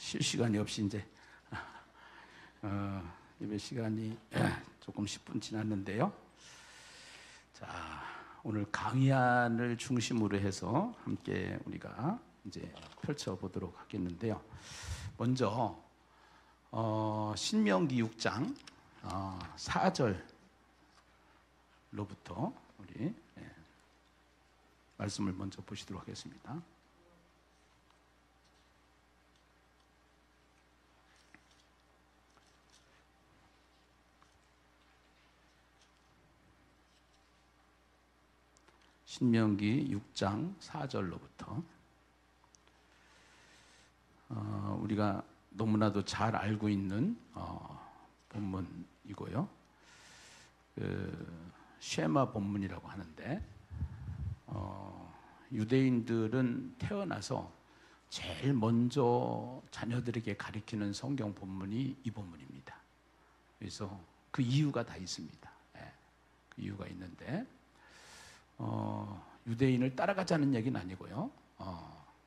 쉴 시간이 없이 이제 예배 시간이 조금 10분 지났는데요. 자, 오늘 강의안을 중심으로 해서 함께 우리가 이제 펼쳐보도록 하겠는데요. 먼저 신명기 6장 4절로부터 우리 말씀을 먼저 보시도록 하겠습니다. 신명기 6장 4절로부터 우리가 너무나도 잘 알고 있는 본문이고요. 쉐마 본문이라고 하는데 유대인들은 태어나서 제일 먼저 자녀들에게 가르치는 성경 본문이 이 본문입니다. 그래서 그 이유가 다 있습니다. 그 이유가 있는데 유대인을 따라가자는 얘기는 아니고요.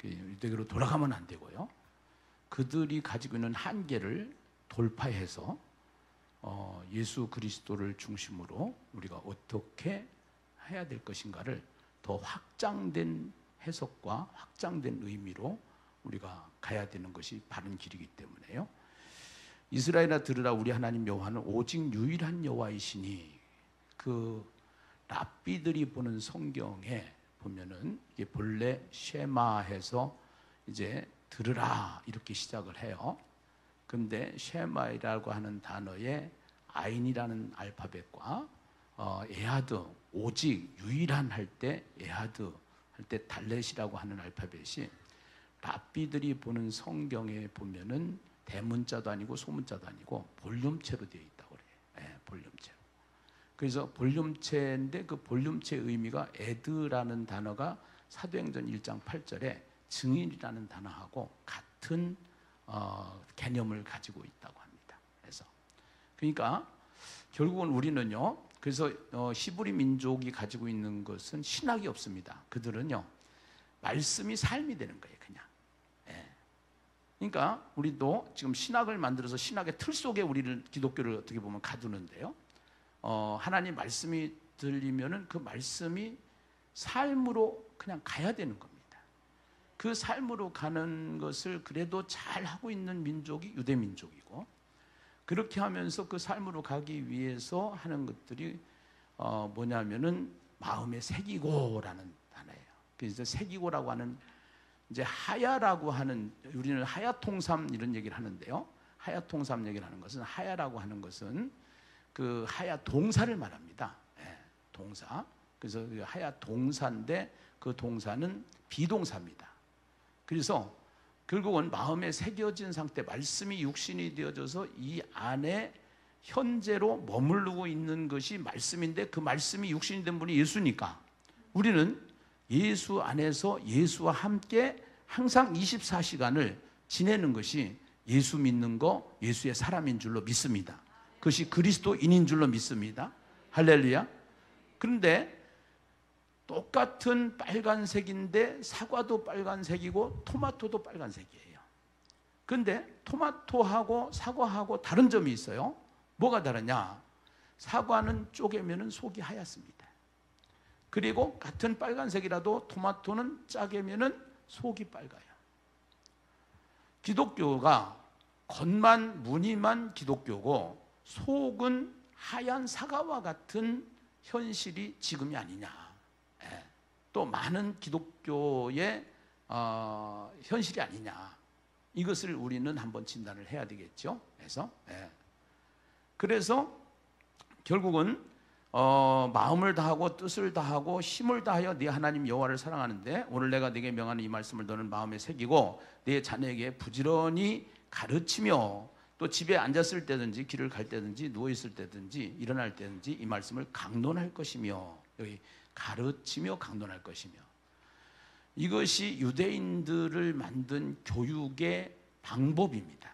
유대교로 돌아가면 안 되고요. 그들이 가지고 있는 한계를 돌파해서 예수 그리스도를 중심으로 우리가 어떻게 해야 될 것인가를 더 확장된 해석과 확장된 의미로 우리가 가야 되는 것이 바른 길이기 때문에요. 이스라엘아 들으라, 우리 하나님 여호와는 오직 유일한 여호와이시니. 그 랍비들이 보는 성경에 보면은 이게 본래 쉐마해서 이제 들으라 이렇게 시작을 해요. 근데 쉐마이라고 하는 단어에 아인이라는 알파벳과 에하드, 오직 유일한 할 때 에하드 할 때 달렛이라고 하는 알파벳이 랍비들이 보는 성경에 보면은 대문자도 아니고 소문자도 아니고 볼륨체로 되어 있다고 그래요. 볼륨체로. 그래서 볼륨체인데 그 볼륨체의 의미가 에드라는 단어가 사도행전 1장 8절에 증인이라는 단어하고 같은 개념을 가지고 있다고 합니다. 그러니까 결국은 우리는요. 그래서 히브리 민족이 가지고 있는 것은 신학이 없습니다. 그들은요. 말씀이 삶이 되는 거예요. 그냥. 그러니까 우리도 지금 신학을 만들어서 신학의 틀 속에 우리를 기독교를 어떻게 보면 가두는데요. 하나님 말씀이 들리면은 그 말씀이 삶으로 그냥 가야 되는 겁니다. 그 삶으로 가는 것을 그래도 잘 하고 있는 민족이 유대 민족이고, 그렇게 하면서 그 삶으로 가기 위해서 하는 것들이 뭐냐면은 마음에 새기고라는 단어예요. 그래서 새기고라고 하는 이제 하야라고 하는, 우리는 하야통삼 이런 얘기를 하는데요. 하야통삼 얘기를 하는 것은, 하야라고 하는 것은 그 하야 동사를 말합니다. 동사. 그래서 그 하야 동사인데 그 동사는 비동사입니다. 그래서 결국은 마음에 새겨진 상태, 말씀이 육신이 되어져서 이 안에 현재로 머무르고 있는 것이 말씀인데, 그 말씀이 육신이 된 분이 예수니까 우리는 예수 안에서 예수와 함께 항상 24시간을 지내는 것이 예수 믿는 거, 예수의 사람인 줄로 믿습니다. 그것이 그리스도인인 줄로 믿습니다. 할렐루야. 그런데 똑같은 빨간색인데 사과도 빨간색이고 토마토도 빨간색이에요. 그런데 토마토하고 사과하고 다른 점이 있어요. 뭐가 다르냐? 사과는 쪼개면 속이 하얗습니다. 그리고 같은 빨간색이라도 토마토는 짜개면 속이 빨가요. 기독교가 겉만 무늬만 기독교고 속은 하얀 사과와 같은 현실이 지금이 아니냐. 또 많은 기독교의 현실이 아니냐. 이것을 우리는 한번 진단을 해야 되겠죠. 그래서 결국은 마음을 다하고 뜻을 다하고 힘을 다하여 네 하나님 여호와를 사랑하는데, 오늘 내가 네게 명하는 이 말씀을 너는 마음에 새기고 네 자녀에게 부지런히 가르치며, 또 집에 앉았을 때든지 길을 갈 때든지 누워있을 때든지 일어날 때든지 이 말씀을 강론할 것이며, 여기 가르치며 강론할 것이며, 이것이 유대인들을 만든 교육의 방법입니다.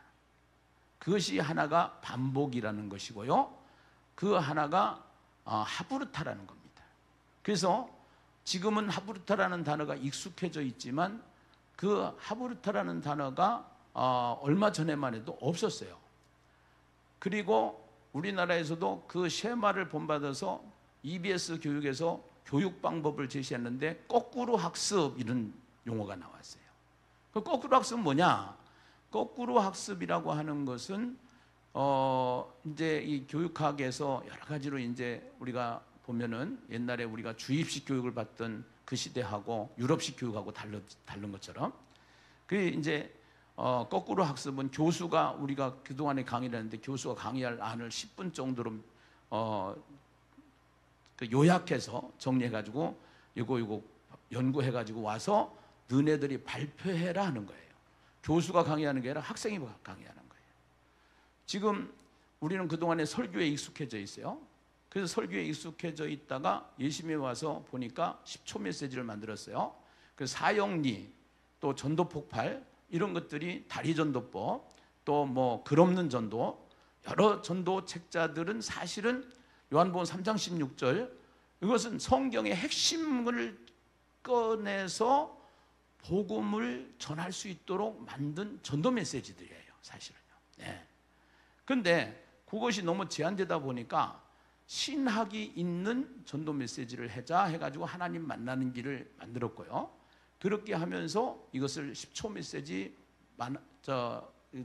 그것이 하나가 반복이라는 것이고요, 그 하나가 하브르타라는 겁니다. 그래서 지금은 하브르타라는 단어가 익숙해져 있지만 그 하브르타라는 단어가 얼마 전에만 해도 없었어요. 그리고 우리나라에서도 그 쉐마를 본받아서 EBS 교육에서 교육 방법을 제시했는데 거꾸로 학습 이런 용어가 나왔어요. 그 거꾸로 학습은 뭐냐? 거꾸로 학습이라고 하는 것은 이제 이 교육학에서 여러 가지로 이제 우리가 보면은 옛날에 우리가 주입식 교육을 받던 그 시대하고 유럽식 교육하고 다른 것처럼 그 이제 거꾸로 학습은 교수가 우리가 그동안에 강의를 했는데 교수가 강의할 안을 10분 정도로 그 요약해서 정리해가지고 이거 연구해가지고 와서 너네들이 발표해라 하는 거예요. 교수가 강의하는 게 아니라 학생이 강의하는 거예요. 지금 우리는 그동안에 설교에 익숙해져 있어요. 그래서 설교에 익숙해져 있다가 예심에 와서 보니까 10초 메시지를 만들었어요. 그 사형리, 또 전도 폭발 이런 것들이 다리전도법, 또 뭐 글 없는 전도, 여러 전도 책자들은 사실은 요한복음 3장 16절 이것은 성경의 핵심을 꺼내서 복음을 전할 수 있도록 만든 전도 메시지들이에요, 사실은요. 네. 근데 그것이 너무 제한되다 보니까 신학이 있는 전도 메시지를 하자 해가지고 하나님 만나는 길을 만들었고요. 그렇게 하면서 이것을 10초 메시지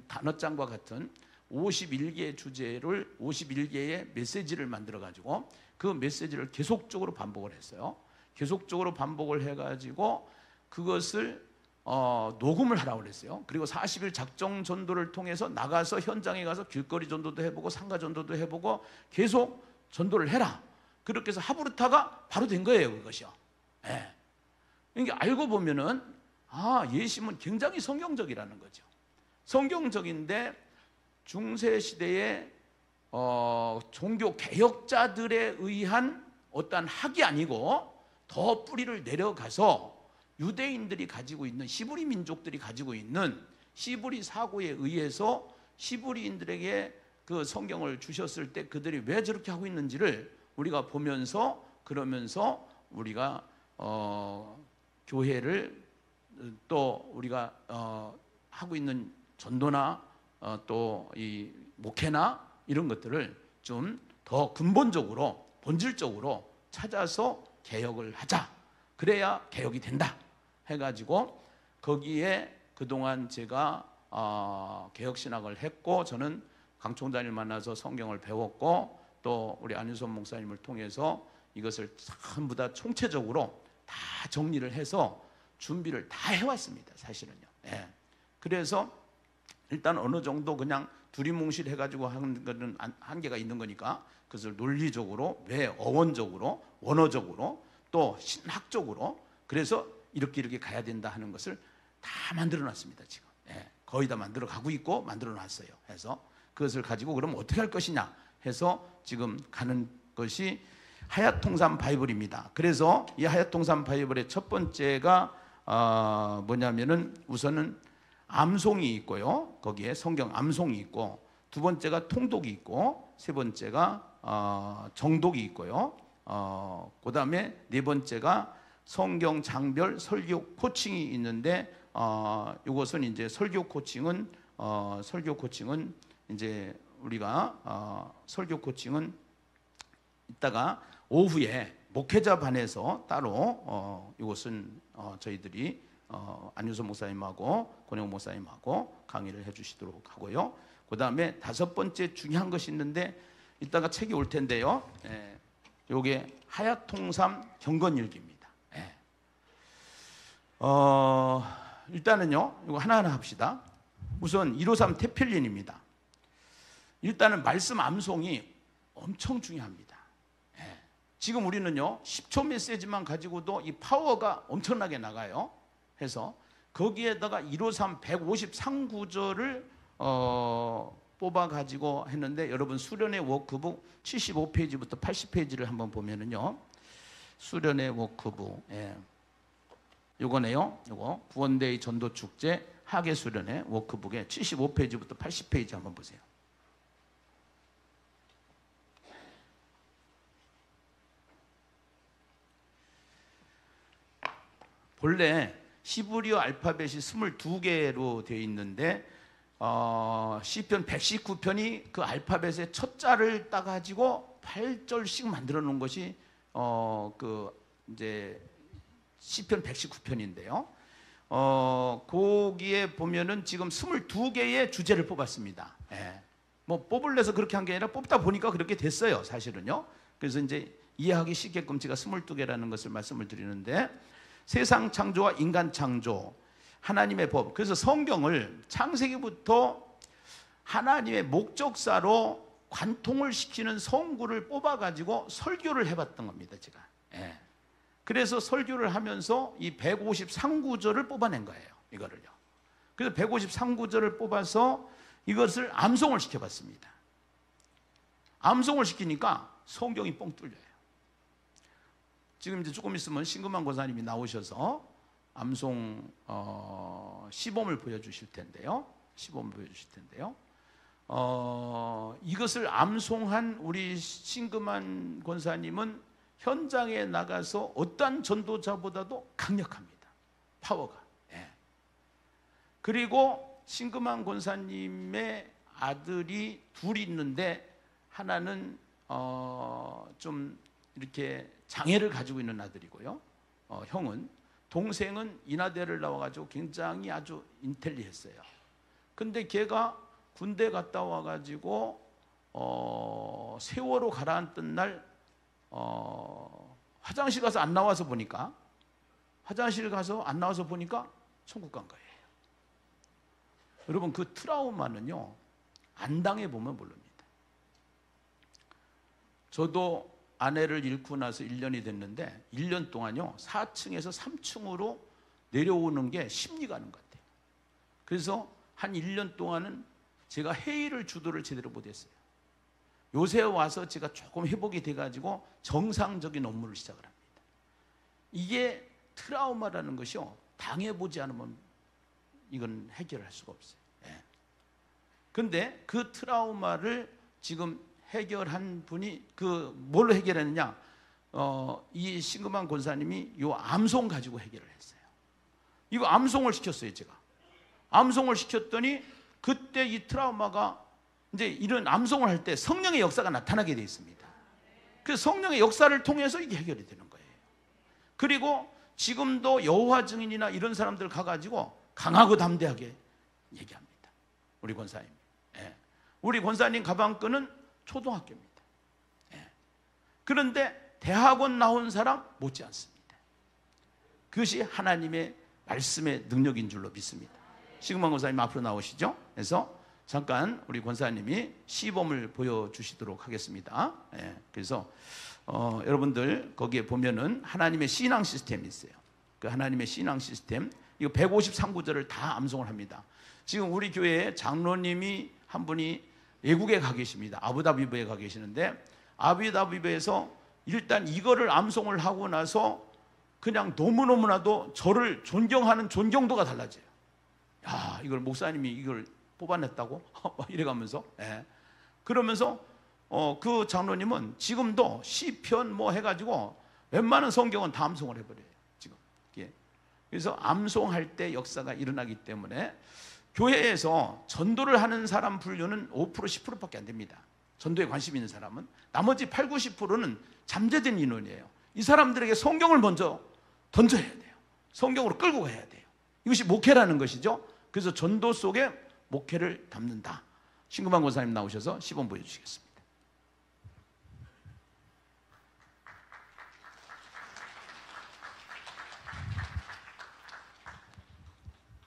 단어장과 같은 51개의 주제를 51개의 메시지를 만들어가지고 그 메시지를 계속적으로 반복을 했어요. 계속적으로 반복을 해가지고 그것을 녹음을 하라고 그랬어요. 그리고 40일 작정 전도를 통해서 나가서 현장에 가서 길거리 전도도 해보고 상가 전도도 해보고 계속 전도를 해라. 그렇게 해서 하부르타가 바로 된 거예요, 그것이요. 네. 그러니까 알고 보면은 예심은 굉장히 성경적이라는 거죠. 성경적인데 중세 시대의 종교 개혁자들에 의한 어떠한 학이 아니고 더 뿌리를 내려가서 유대인들이 가지고 있는 히브리 민족들이 가지고 있는 히브리 사고에 의해서 히브리인들에게 그 성경을 주셨을 때 그들이 왜 저렇게 하고 있는지를 우리가 보면서 그러면서 우리가 교회를 또 우리가 하고 있는 전도나 또 이 목회나 이런 것들을 좀 더 근본적으로 본질적으로 찾아서 개혁을 하자. 그래야 개혁이 된다 해가지고 거기에 그동안 제가 개혁신학을 했고 저는 강 총장님을 만나서 성경을 배웠고 또 우리 안윤선 목사님을 통해서 이것을 전부 다 총체적으로 다 정리를 해서 준비를 다 해왔습니다, 사실은요. 예. 그래서 일단 어느 정도 그냥 두리뭉실 해가지고 하는 것은 한계가 있는 거니까 그것을 논리적으로, 왜 어원적으로, 원어적으로, 또 신학적으로 그래서 이렇게 가야 된다 하는 것을 다 만들어놨습니다, 지금. 예. 거의 다 만들어가고 있고 만들어놨어요. 해서 그것을 가지고 그럼 어떻게 할 것이냐 해서 지금 가는 것이 하얏통삼 바이블입니다. 그래서 이 하얏통삼 바이블의 첫 번째가 뭐냐면은 우선은 암송이 있고요. 거기에 성경 암송이 있고 두 번째가 통독이 있고 세 번째가 정독이 있고요. 그 다음에 네 번째가 성경 장별 설교 코칭이 있는데 이것은 이제 설교 코칭은 이제 우리가 설교 코칭은 이따가 오후에 목회자 반에서 따로 이것은 저희들이 안윤선 목사님하고 권영 목사님하고 강의를 해주시도록 하고요. 그 다음에 다섯 번째 중요한 것이 있는데 이따가 책이 올 텐데요. 요게 하얏통삼 경건일기입니다. 일단은요, 이거 하나하나 합시다. 우선 153 테필린입니다. 일단은 말씀 암송이 엄청 중요합니다. 지금 우리는요 10초 메시지만 가지고도 이 파워가 엄청나게 나가요. 해서 거기에다가 153 153구절을 뽑아 가지고 했는데 여러분 수련의 워크북 75페이지부터 80페이지를 한번 보면은요 수련의 워크북 요거네요. 요거 구원대의 전도축제 학예 수련의 워크북에 75페이지부터 80페이지 한번 보세요. 본래 히브리어 알파벳이 22개로 되어 있는데 시편 119편이 그 알파벳의 첫 자를 따가지고 8절씩 만들어 놓은 것이 그 이제 시편 119편인데요. 거기에 보면은 지금 22개의 주제를 뽑았습니다. 예. 뭐 뽑으려서 그렇게 한 게 아니라 뽑다 보니까 그렇게 됐어요, 사실은요. 그래서 이제 이해하기 쉽게끔 제가 22개라는 것을 말씀을 드리는데, 세상 창조와 인간 창조, 하나님의 법. 그래서 성경을 창세기부터 하나님의 목적사로 관통을 시키는 성구를 뽑아가지고 설교를 해봤던 겁니다, 제가. 예. 그래서 설교를 하면서 이 153구절을 뽑아낸 거예요, 이거를요. 그래서 153구절을 뽑아서 이것을 암송을 시켜봤습니다. 암송을 시키니까 성경이 뻥 뚫려요. 지금 이제 조금 있으면 신금환 권사님이 나오셔서 암송 시범을 보여주실 텐데요. 이것을 암송한 우리 신금환 권사님은 현장에 나가서 어떠한 전도자보다도 강력합니다. 파워가. 예. 그리고 신금환 권사님의 아들이 둘이 있는데, 하나는 좀 이렇게 장애를 가지고 있는 아들이고요. 형은, 동생은 인하대를 나와가지고 굉장히 아주 인텔리했어요. 근데 걔가 군대 갔다 와가지고 세월호 가라앉던 날 화장실 가서 안 나와서 보니까 천국 간 거예요. 여러분, 그 트라우마는요, 안 당해보면 모릅니다. 저도 아내를 잃고 나서 1년이 됐는데 1년 동안요 4층에서 3층으로 내려오는 게 심리 가는 것 같아요. 그래서 한 1년 동안은 제가 회의를 주도를 제대로 못했어요. 요새 와서 제가 조금 회복이 돼가지고 정상적인 업무를 시작을 합니다. 이게 트라우마라는 것이요, 당해보지 않으면 이건 해결할 수가 없어요. 예. 근데 그 트라우마를 지금 해결한 분이 뭘로 해결했느냐? 이 신금환 권사님이 요 암송 가지고 해결을 했어요. 이거 암송을 시켰어요, 제가. 암송을 시켰더니 그때 이 트라우마가 이제 이런 암송을 할 때 성령의 역사가 나타나게 되어 있습니다. 그래서 성령의 역사를 통해서 이게 해결이 되는 거예요. 그리고 지금도 여호와 증인이나 이런 사람들 가가지고 강하고 담대하게 얘기합니다. 우리 권사님. 예. 우리 권사님 가방끈은 초등학교입니다. 예. 그런데 대학원 나온 사람 못지 않습니다. 그것이 하나님의 말씀의 능력인 줄로 믿습니다. 신금환 권사님 앞으로 나오시죠. 그래서 잠깐 우리 권사님이 시범을 보여주시도록 하겠습니다. 예. 그래서 여러분들 거기에 보면은 하나님의 신앙 시스템이 있어요. 그 하나님의 신앙 시스템, 이거 153구절을 다 암송을 합니다. 지금 우리 교회에 장로님이 한 분이 외국에 가 계십니다. 아부다비에 가 계시는데, 아부다비에서 일단 이거를 암송을 하고 나서 그냥 너무너무나도 저를 존경하는 존경도가 달라져요. 야, 이걸 목사님이 이걸 뽑아냈다고? 이래가면서. 예. 그러면서 그 장로님은 지금도 시편 뭐 해가지고 웬만한 성경은 다 암송을 해버려요, 지금. 예. 그래서 암송할 때 역사가 일어나기 때문에 교회에서 전도를 하는 사람 분류는 5% 10%밖에 안 됩니다. 전도에 관심 있는 사람은. 나머지 8, 90%는 잠재된 인원이에요. 이 사람들에게 성경을 먼저 던져야 돼요. 성경으로 끌고 가야 돼요. 이것이 목회라는 것이죠. 그래서 전도 속에 목회를 담는다. 신금환 권사님 나오셔서 시범 보여주시겠습니다.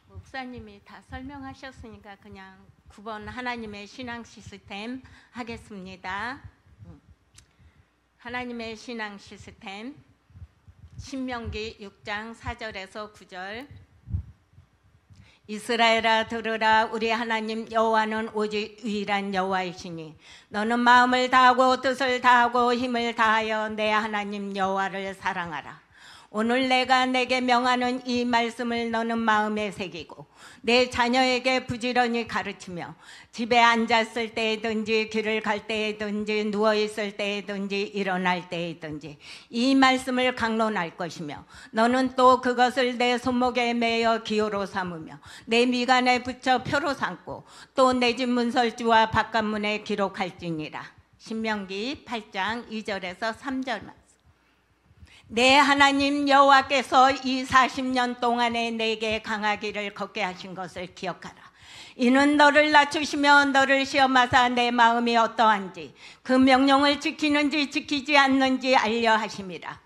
목사님이 다 설명하셨으니까 그냥 9번 하나님의 신앙 시스템 하겠습니다. 하나님의 신앙 시스템, 신명기 6장 4절에서 9절. 이스라엘아 들으라, 우리 하나님 여호와는 오직 유일한 여호와이시니 너는 마음을 다하고 뜻을 다하고 힘을 다하여 내 하나님 여호와를 사랑하라. 오늘 내가 내게 명하는 이 말씀을 너는 마음에 새기고 내 자녀에게 부지런히 가르치며 집에 앉았을 때든지 길을 갈 때든지 누워있을 때든지 일어날 때든지 이 말씀을 강론할 것이며 너는 또 그것을 내 손목에 매어 기호로 삼으며 내 미간에 붙여 표로 삼고 또 내 집 문설주와 바깥문에 기록할지니라. 신명기 8장 2절에서 3절 말씀. 내 하나님 여호와께서 이 40년 동안에 내게 강하기를 걷게 하신 것을 기억하라. 이는 너를 낮추시며 너를 시험하사 내 마음이 어떠한지 그 명령을 지키는지 지키지 않는지 알려 하심이라.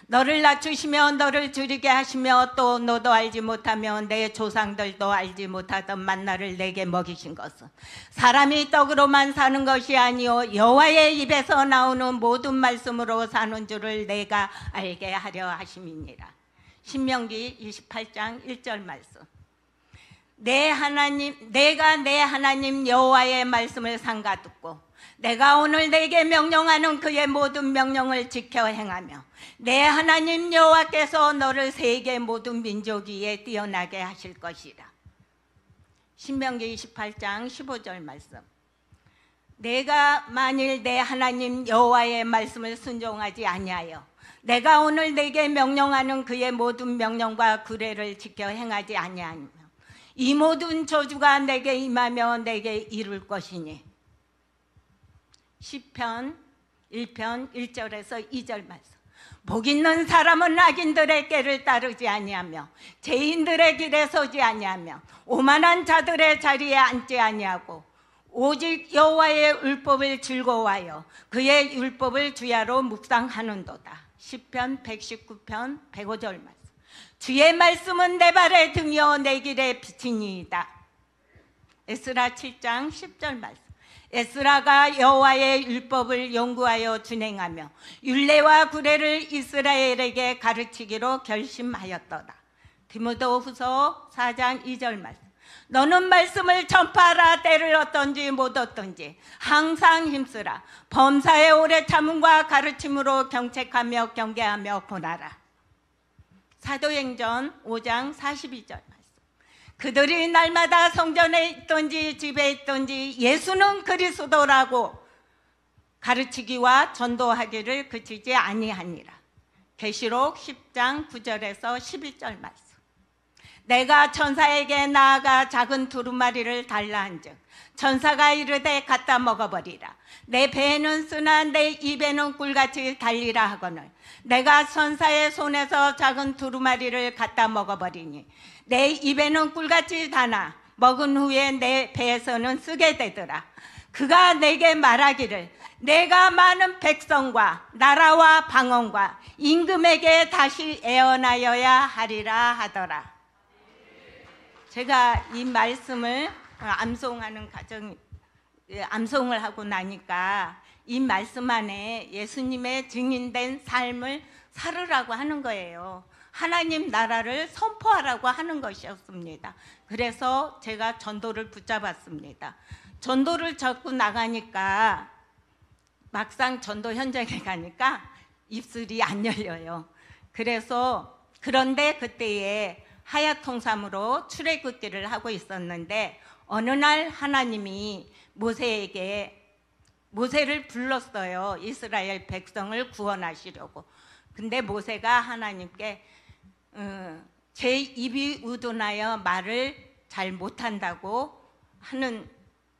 너를 낮추시며 너를 줄이게 하시며 또 너도 알지 못하며 내 조상들도 알지 못하던 만나를 내게 먹이신 것은 사람이 떡으로만 사는 것이 아니요 여호와의 입에서 나오는 모든 말씀으로 사는 줄을 내가 알게 하려 하심이니라. 신명기 28장 1절 말씀. 내가 내 하나님 여호와의 말씀을 삼가 듣고 내가 오늘 내게 명령하는 그의 모든 명령을 지켜 행하며 내 하나님 여호와께서 너를 세계 모든 민족 위에 뛰어나게 하실 것이라. 신명기 28장 15절 말씀. 내가 만일 내 하나님 여호와의 말씀을 순종하지 아니하여 내가 오늘 내게 명령하는 그의 모든 명령과 규례를 지켜 행하지 아니하며 이 모든 저주가 내게 임하며 내게 이룰 것이니. 시편 1편 1절에서 2절 말씀. 복 있는 사람은 악인들의 꾀를 따르지 아니하며 죄인들의 길에 서지 아니하며 오만한 자들의 자리에 앉지 아니하고 오직 여호와의 율법을 즐거워하여 그의 율법을 주야로 묵상하는도다. 시편 119편 105절 말씀. 주의 말씀은 내 발의 등이요 내 길의 빛이니이다. 에스라 7장 10절 말씀. 에스라가 여호와의 율법을 연구하여 준행하며 율례와 규례를 이스라엘에게 가르치기로 결심하였도다. 디모데후서 4장 2절 말씀. 너는 말씀을 전파하라. 때를 얻든지 못 얻든지 항상 힘쓰라. 범사의 오래 참음과 가르침으로 경책하며 경계하며 권하라. 사도행전 5장 42절 말씀. 그들이 날마다 성전에 있든지 집에 있든지 예수는 그리스도라고 가르치기와 전도하기를 그치지 아니하니라. 계시록 10장 9절에서 11절 말씀. 내가 천사에게 나아가 작은 두루마리를 달라 한즉 천사가 이르되 갖다 먹어버리라. 내 배에는 쓰나 내 입에는 꿀같이 달리라 하거늘 내가 천사의 손에서 작은 두루마리를 갖다 먹어버리니 내 입에는 꿀같이 다나 먹은 후에 내 배에서는 쓰게 되더라. 그가 내게 말하기를 내가 많은 백성과 나라와 방언과 임금에게 다시 애원하여야 하리라 하더라. 제가 이 말씀을 암송을 하고 나니까 이 말씀 안에 예수님의 증인된 삶을 살으라고 하는 거예요. 하나님 나라를 선포하라고 하는 것이었습니다. 그래서 제가 전도를 붙잡았습니다. 전도를 잡고 나가니까 막상 전도 현장에 가니까 입술이 안 열려요. 그런데 그때에 하야통삼으로 출애굽기를 하고 있었는데 어느 날 하나님이 모세를 불렀어요. 이스라엘 백성을 구원하시려고. 근데 모세가 하나님께 제 입이 우둔하여 말을 잘 못한다고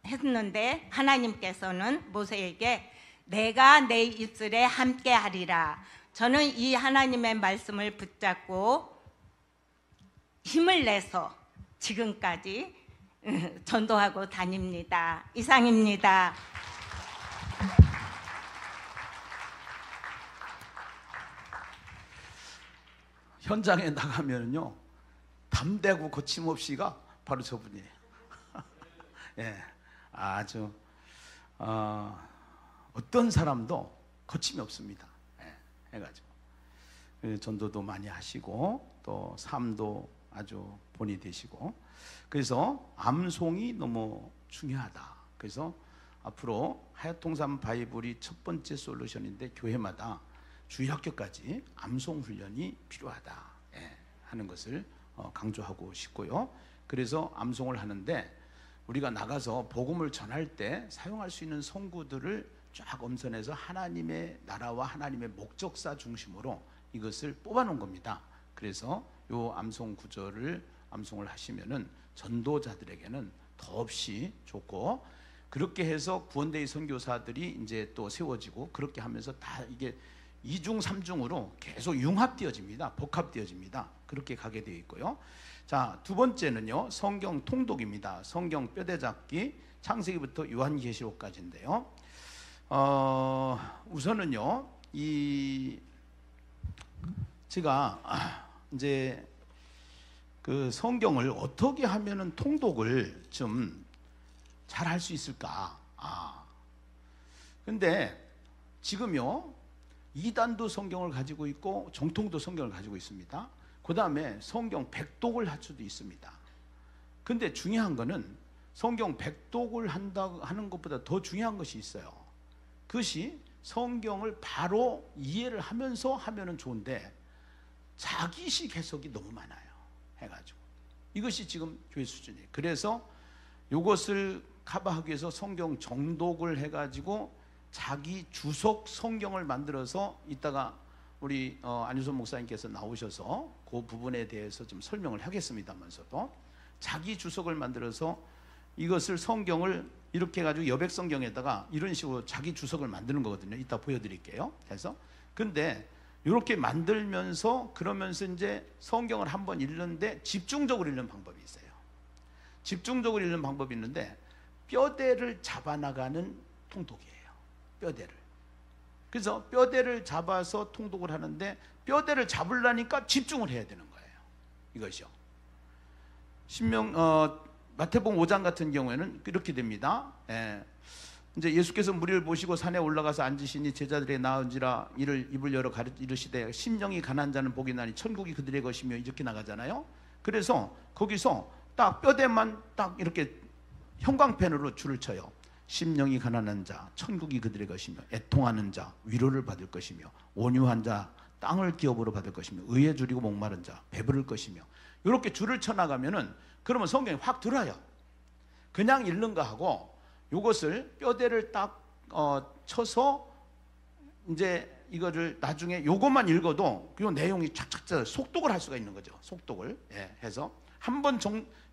했는데 하나님께서는 모세에게 내가 내 입술에 함께 하리라. 저는 이 하나님의 말씀을 붙잡고 힘을 내서 지금까지 전도하고 다닙니다. 이상입니다. 현장에 나가면요 담대고 거침없이가 바로 저분이에요. 예, 아주 어떤 사람도 거침이 없습니다. 예, 해가지고 전도도 많이 하시고 또 삶도 아주 본이 되시고 그래서 암송이 너무 중요하다. 그래서 앞으로 하야통삼 바이블이 첫 번째 솔루션인데 교회마다 주일학교까지 암송 훈련이 필요하다 하는 것을 강조하고 싶고요. 그래서 암송을 하는데 우리가 나가서 복음을 전할 때 사용할 수 있는 성구들을 쫙 엄선해서 하나님의 나라와 하나님의 목적사 중심으로 이것을 뽑아놓은 겁니다. 그래서 요 암송 구절을 암송을 하시면은 전도자들에게는 더없이 좋고, 그렇게 해서 구원대의 선교사들이 이제 또 세워지고, 그렇게 하면서 다 이게 2중 3중으로 계속 융합되어집니다. 복합되어집니다. 그렇게 가게 되어 있고요. 자, 두 번째는요, 성경 통독입니다. 성경 뼈대잡기, 창세기부터 요한계시록까지인데요. 우선은요, 제가 이제 그 성경을 어떻게 하면은 통독을 좀 잘 할 수 있을까? 근데 지금요, 이단도 성경을 가지고 있고 정통도 성경을 가지고 있습니다. 그 다음에 성경 백독을 할 수도 있습니다. 근데 중요한 거는 성경 백독을 하는 것보다 더 중요한 것이 있어요. 그것이 성경을 바로 이해를 하면서 하면은 좋은데 자기식 해석이 너무 많아요. 해가지고 이것이 지금 교회 수준이에요. 그래서 이것을 커버하기 위해서 성경 정독을 해가지고 자기 주석 성경을 만들어서 이따가 우리 안유선 목사님께서 나오셔서 그 부분에 대해서 좀 설명을 하겠습니다만서도 자기 주석을 만들어서 이것을 성경을 이렇게 해가지고 여백 성경에다가 이런 식으로 자기 주석을 만드는 거거든요. 이따 보여드릴게요. 그래서 근데 이렇게 만들면서 그러면서 이제 성경을 한번 읽는데 집중적으로 읽는 방법이 있어요. 집중적으로 읽는 방법이 있는데 뼈대를 잡아나가는 통독이에요. 뼈대를. 그래서 뼈대를 잡아서 통독을 하는데 뼈대를 잡으려니까 집중을 해야 되는 거예요. 이것이요. 마태복음 5장 같은 경우에는 이렇게 됩니다. 이제 예수께서 무리를 보시고 산에 올라가서 앉으시니 제자들의 나은지라 이를 입을 열어 이르시되 심령이 가난한 자는 복이 나니 천국이 그들의 것이며 이렇게 나가잖아요. 그래서 거기서 딱 뼈대만 딱 이렇게 형광펜으로 줄을 쳐요. 심령이 가난한 자 천국이 그들의 것이며 애통하는 자 위로를 받을 것이며 온유한 자 땅을 기업으로 받을 것이며 의에 줄이고 목마른 자 배부를 것이며 이렇게 줄을 쳐나가면은 그러면 성경이 확 들어요. 그냥 읽는 거하고 이것을 뼈대를 딱 쳐서 이제 이거를 나중에 요것만 읽어도 그 내용이 착착착 속독을 할 수가 있는 거죠. 속독을 해서 한번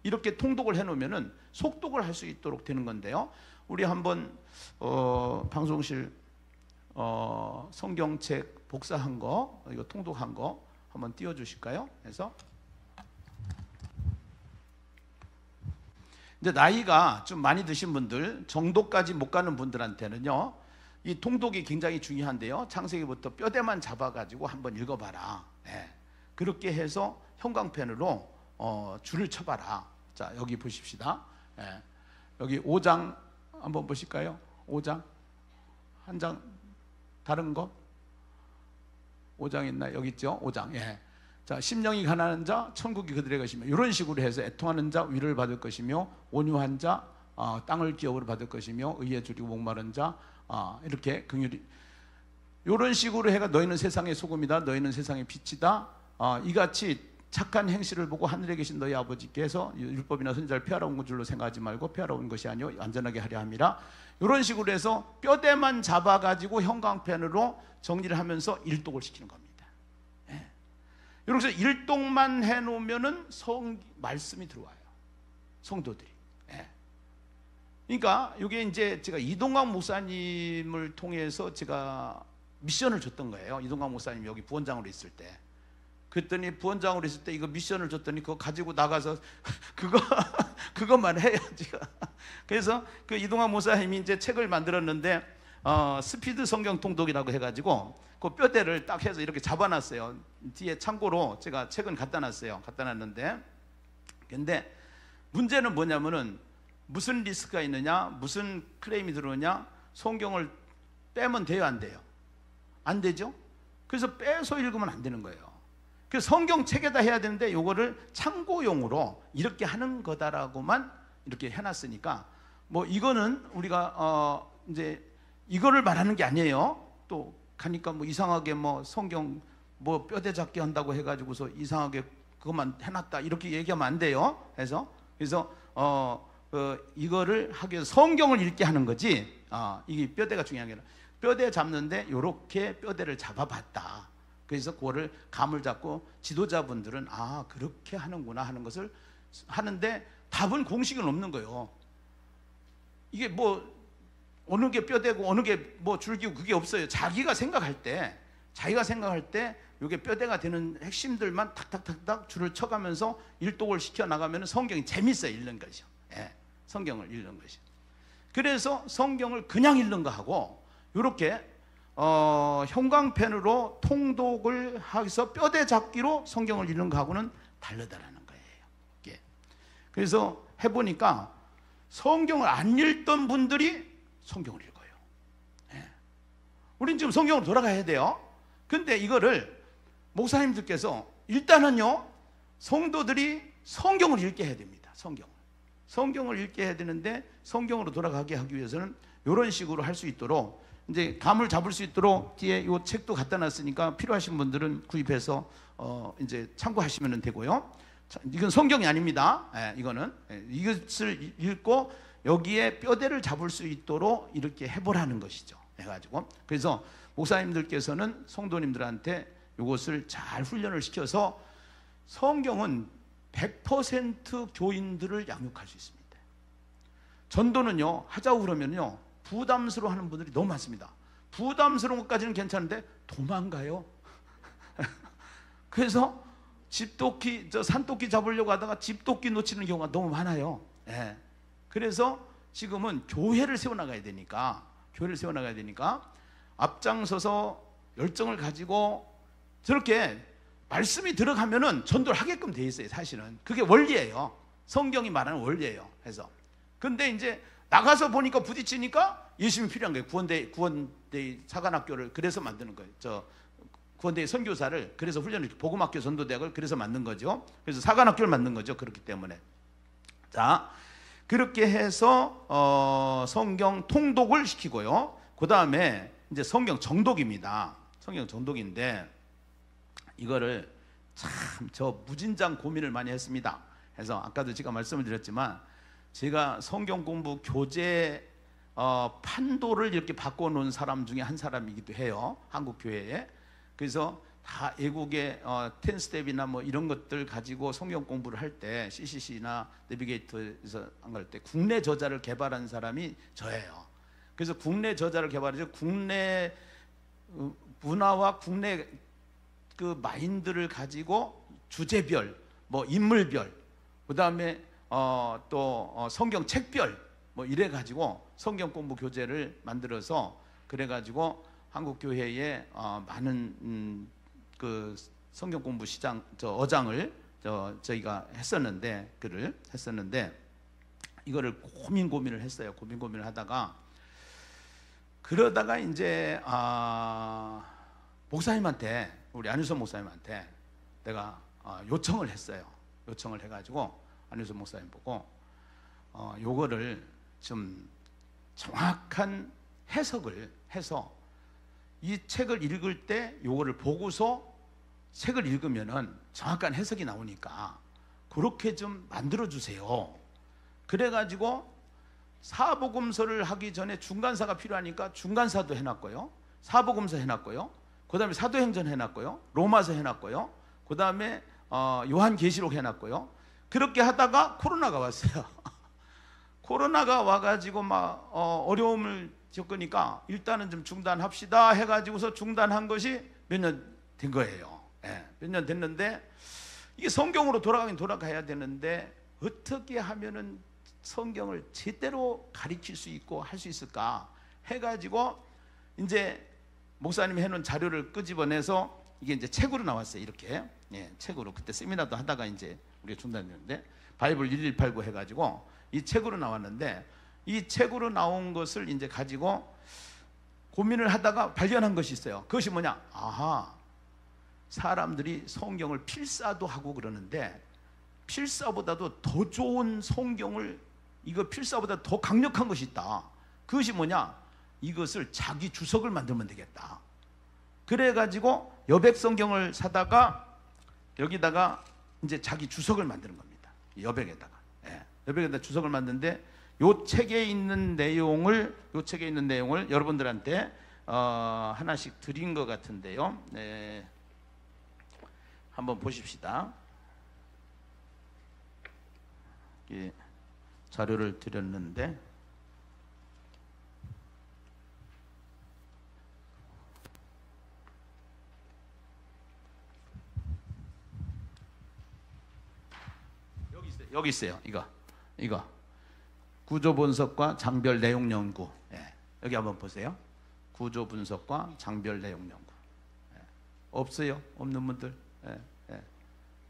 이렇게 통독을 해놓으면은 속독을 할 수 있도록 되는 건데요. 우리 한번 방송실 성경책 복사한 거 이거 통독한 거 한번 띄워주실까요? 그래서 이제 나이가 좀 많이 드신 분들, 정도까지 못 가는 분들한테는요, 이 통독이 굉장히 중요한데요. 창세기부터 뼈대만 잡아가지고 한번 읽어봐라. 그렇게 해서 형광펜으로 줄을 쳐봐라. 자, 여기 보십시다. 여기 5장 한번 보실까요? 5장 한 장 다른 거 5장 있나? 여기 있죠? 5장. 자, 심령이 가난한 자 천국이 그들의 것이며 이런 식으로 해서 애통하는 자 위를 받을 것이며 온유한 자 땅을 기업으로 받을 것이며 의에 줄이고 목마른 자 이렇게 긍휼히 이런 식으로 해가 너희는 세상의 소금이다 너희는 세상의 빛이다 이같이 착한 행실을 보고 하늘에 계신 너희 아버지께서 율법이나 선지자를 폐하러 온 줄로 생각하지 말고 폐하러 온 것이 아니오 안전하게 하려 함이라. 이런 식으로 해서 뼈대만 잡아가지고 형광펜으로 정리를 하면서 일독을 시키는 겁니다. 이렇게 해서 일독만 해놓으면은 말씀이 들어와요. 성도들이. 그러니까 이게 이제 제가 이동광 목사님을 통해서 제가 미션을 줬던 거예요. 이동광 목사님이 여기 부원장으로 있을 때. 그랬더니 부원장으로 있을 때 이거 미션을 줬더니 그거 가지고 나가서 그것만 해야지. 그래서 그 이동환 목사님이 이제 책을 만들었는데 스피드 성경 통독이라고 해가지고 그 뼈대를 딱 해서 이렇게 잡아놨어요. 뒤에 참고로 제가 책은 갖다 놨어요. 갖다 놨는데 근데 문제는 뭐냐면은 무슨 리스크가 있느냐, 무슨 클레임이 들어오냐, 성경을 빼면 돼요, 안 돼요? 안 되죠? 그래서 빼서 읽으면 안 되는 거예요. 그래서 성경책에다 해야 되는데 요거를 참고용으로 이렇게 하는 거다라고만 이렇게 해놨으니까 뭐 이거는 우리가 이제 이거를 말하는 게 아니에요. 또 가니까 뭐 이상하게 뭐 성경 뭐 뼈대 잡기 한다고 해가지고서 이상하게 그것만 해놨다 이렇게 얘기하면 안 돼요. 그래서 이거를 하기 위해서 성경을 읽게 하는 거지. 이게 뼈대가 중요한 게 아니라 뼈대 잡는데 요렇게 뼈대를 잡아봤다. 그래서 그거를 감을 잡고 지도자분들은 그렇게 하는구나 하는 것을 하는데 답은 공식은 없는 거예요. 이게 뭐 어느 게 뼈대고 어느 게 뭐 줄기고 그게 없어요. 자기가 생각할 때 이게 뼈대가 되는 핵심들만 탁탁탁탁 줄을 쳐가면서 일독을 시켜 나가면 성경이 재밌어요. 읽는 것이요. 성경을 읽는 것이. 그래서 성경을 그냥 읽는 거하고 이렇게 형광펜으로 통독을 해서 뼈대 잡기로 성경을 읽는 거하고는 다르다라는 거예요. 예. 그래서 해보니까 성경을 안 읽던 분들이 성경을 읽어요. 예. 우린 지금 성경으로 돌아가야 돼요. 근데 이거를 목사님들께서 일단은요, 성도들이 성경을 읽게 해야 됩니다. 성경을 읽게 해야 되는데 성경으로 돌아가게 하기 위해서는 이런 식으로 할 수 있도록 이제 감을 잡을 수 있도록 뒤에 이 책도 갖다 놨으니까 필요하신 분들은 구입해서 이제 참고하시면 되고요. 이건 성경이 아닙니다. 이거는 이것을 읽고 여기에 뼈대를 잡을 수 있도록 이렇게 해보라는 것이죠. 해가지고 그래서 목사님들께서는 성도님들한테 이것을 잘 훈련을 시켜서 성경은 100% 교인들을 양육할 수 있습니다. 전도는요, 하자고 그러면요, 부담스러워하는 분들이 너무 많습니다. 부담스러운 것까지는 괜찮은데 도망가요. 그래서 산토끼 잡으려고 하다가 집토끼 놓치는 경우가 너무 많아요. 그래서 지금은 교회를 세워나가야 되니까 앞장서서 열정을 가지고 저렇게 말씀이 들어가면은 전도를 하게끔 돼 있어요. 사실은 그게 원리예요. 성경이 말하는 원리예요. 해서 근데 이제 나가서 보니까 부딪히니까 예수님이 필요한 거예요. 구원대 사관학교를 그래서 만드는 거예요. 구원대 선교사를 그래서 훈련을 복음학교 전도대학을 그래서 만든 거죠. 그래서 사관학교를 만든 거죠. 그렇기 때문에 자 그렇게 해서 성경 통독을 시키고요. 그 다음에 이제 성경 정독입니다. 성경 정독인데 이거를 참 저 무진장 고민을 많이 했습니다. 그래서 아까도 제가 말씀을 드렸지만 제가 성경 공부 교재 판도를 이렇게 바꿔놓은 사람 중에 한 사람이기도 해요. 한국 교회에. 그래서 다 애국의 10스텝이나 뭐 이런 것들 가지고 성경 공부를 할 때 CCC나 내비게이터에서 안 갈 때 국내 저자를 개발한 사람이 저예요. 그래서 국내 저자를 개발해서 국내 문화와 국내 그 마인드를 가지고 주제별, 뭐 인물별, 그 다음에 또 성경 책별 뭐 이래 가지고 성경 공부 교재를 만들어서 그래 가지고 한국 교회에 많은 그 성경 공부 어장을 저희가 했었는데 글을 했었는데 이거를 고민을 했어요. 고민을 하다가 그러다가 이제 목사님한테 우리 안유선 목사님한테 내가 요청을 했어요. 요청을 해가지고 안유선 목사님 보고 요거를 좀 정확한 해석을 해서 이 책을 읽을 때 요거를 보고서 책을 읽으면은 정확한 해석이 나오니까 그렇게 좀 만들어 주세요. 그래가지고 사복음서를 하기 전에 중간사가 필요하니까 중간사도 해놨고요. 사복음서 해놨고요. 그 다음에 사도행전 해놨고요. 로마서 해놨고요. 그 다음에 요한계시록 해놨고요. 그렇게 하다가 코로나가 왔어요. 코로나가 와가지고 막 어려움을 겪으니까 일단은 좀 중단합시다 해가지고서 중단한 것이 몇 년 된 거예요. 몇 년 됐는데 이게 성경으로 돌아가긴 돌아가야 되는데 어떻게 하면은 성경을 제대로 가르칠 수 있고 할 수 있을까 해가지고 이제 목사님이 해놓은 자료를 끄집어내서 이게 이제 책으로 나왔어요. 이렇게 책으로 그때 세미나도 하다가 이제 우리가 중단됐는데 바이블 1189 해가지고 이 책으로 나왔는데 이 책으로 나온 것을 이제 가지고 고민을 하다가 발견한 것이 있어요. 그것이 뭐냐? 사람들이 성경을 필사도 하고 그러는데 필사보다도 더 좋은 성경을 이거 필사보다 더 강력한 것이 있다. 그것이 뭐냐? 이것을 자기 주석을 만들면 되겠다. 그래가지고 여백 성경을 사다가 여기다가 이제 자기 주석을 만드는 겁니다. 여백에다가. 예. 여백에다 주석을 만드는데 요 책에 있는 내용을 여러분들한테 하나씩 드린 것 같은데요. 네. 한번 보십시다. 자료를 드렸는데 여기 있어요. 이거 구조 분석과 장별 내용 연구. 예. 여기 한번 보세요. 구조 분석과 장별 내용 연구. 예. 없어요? 없는 분들. 예. 예.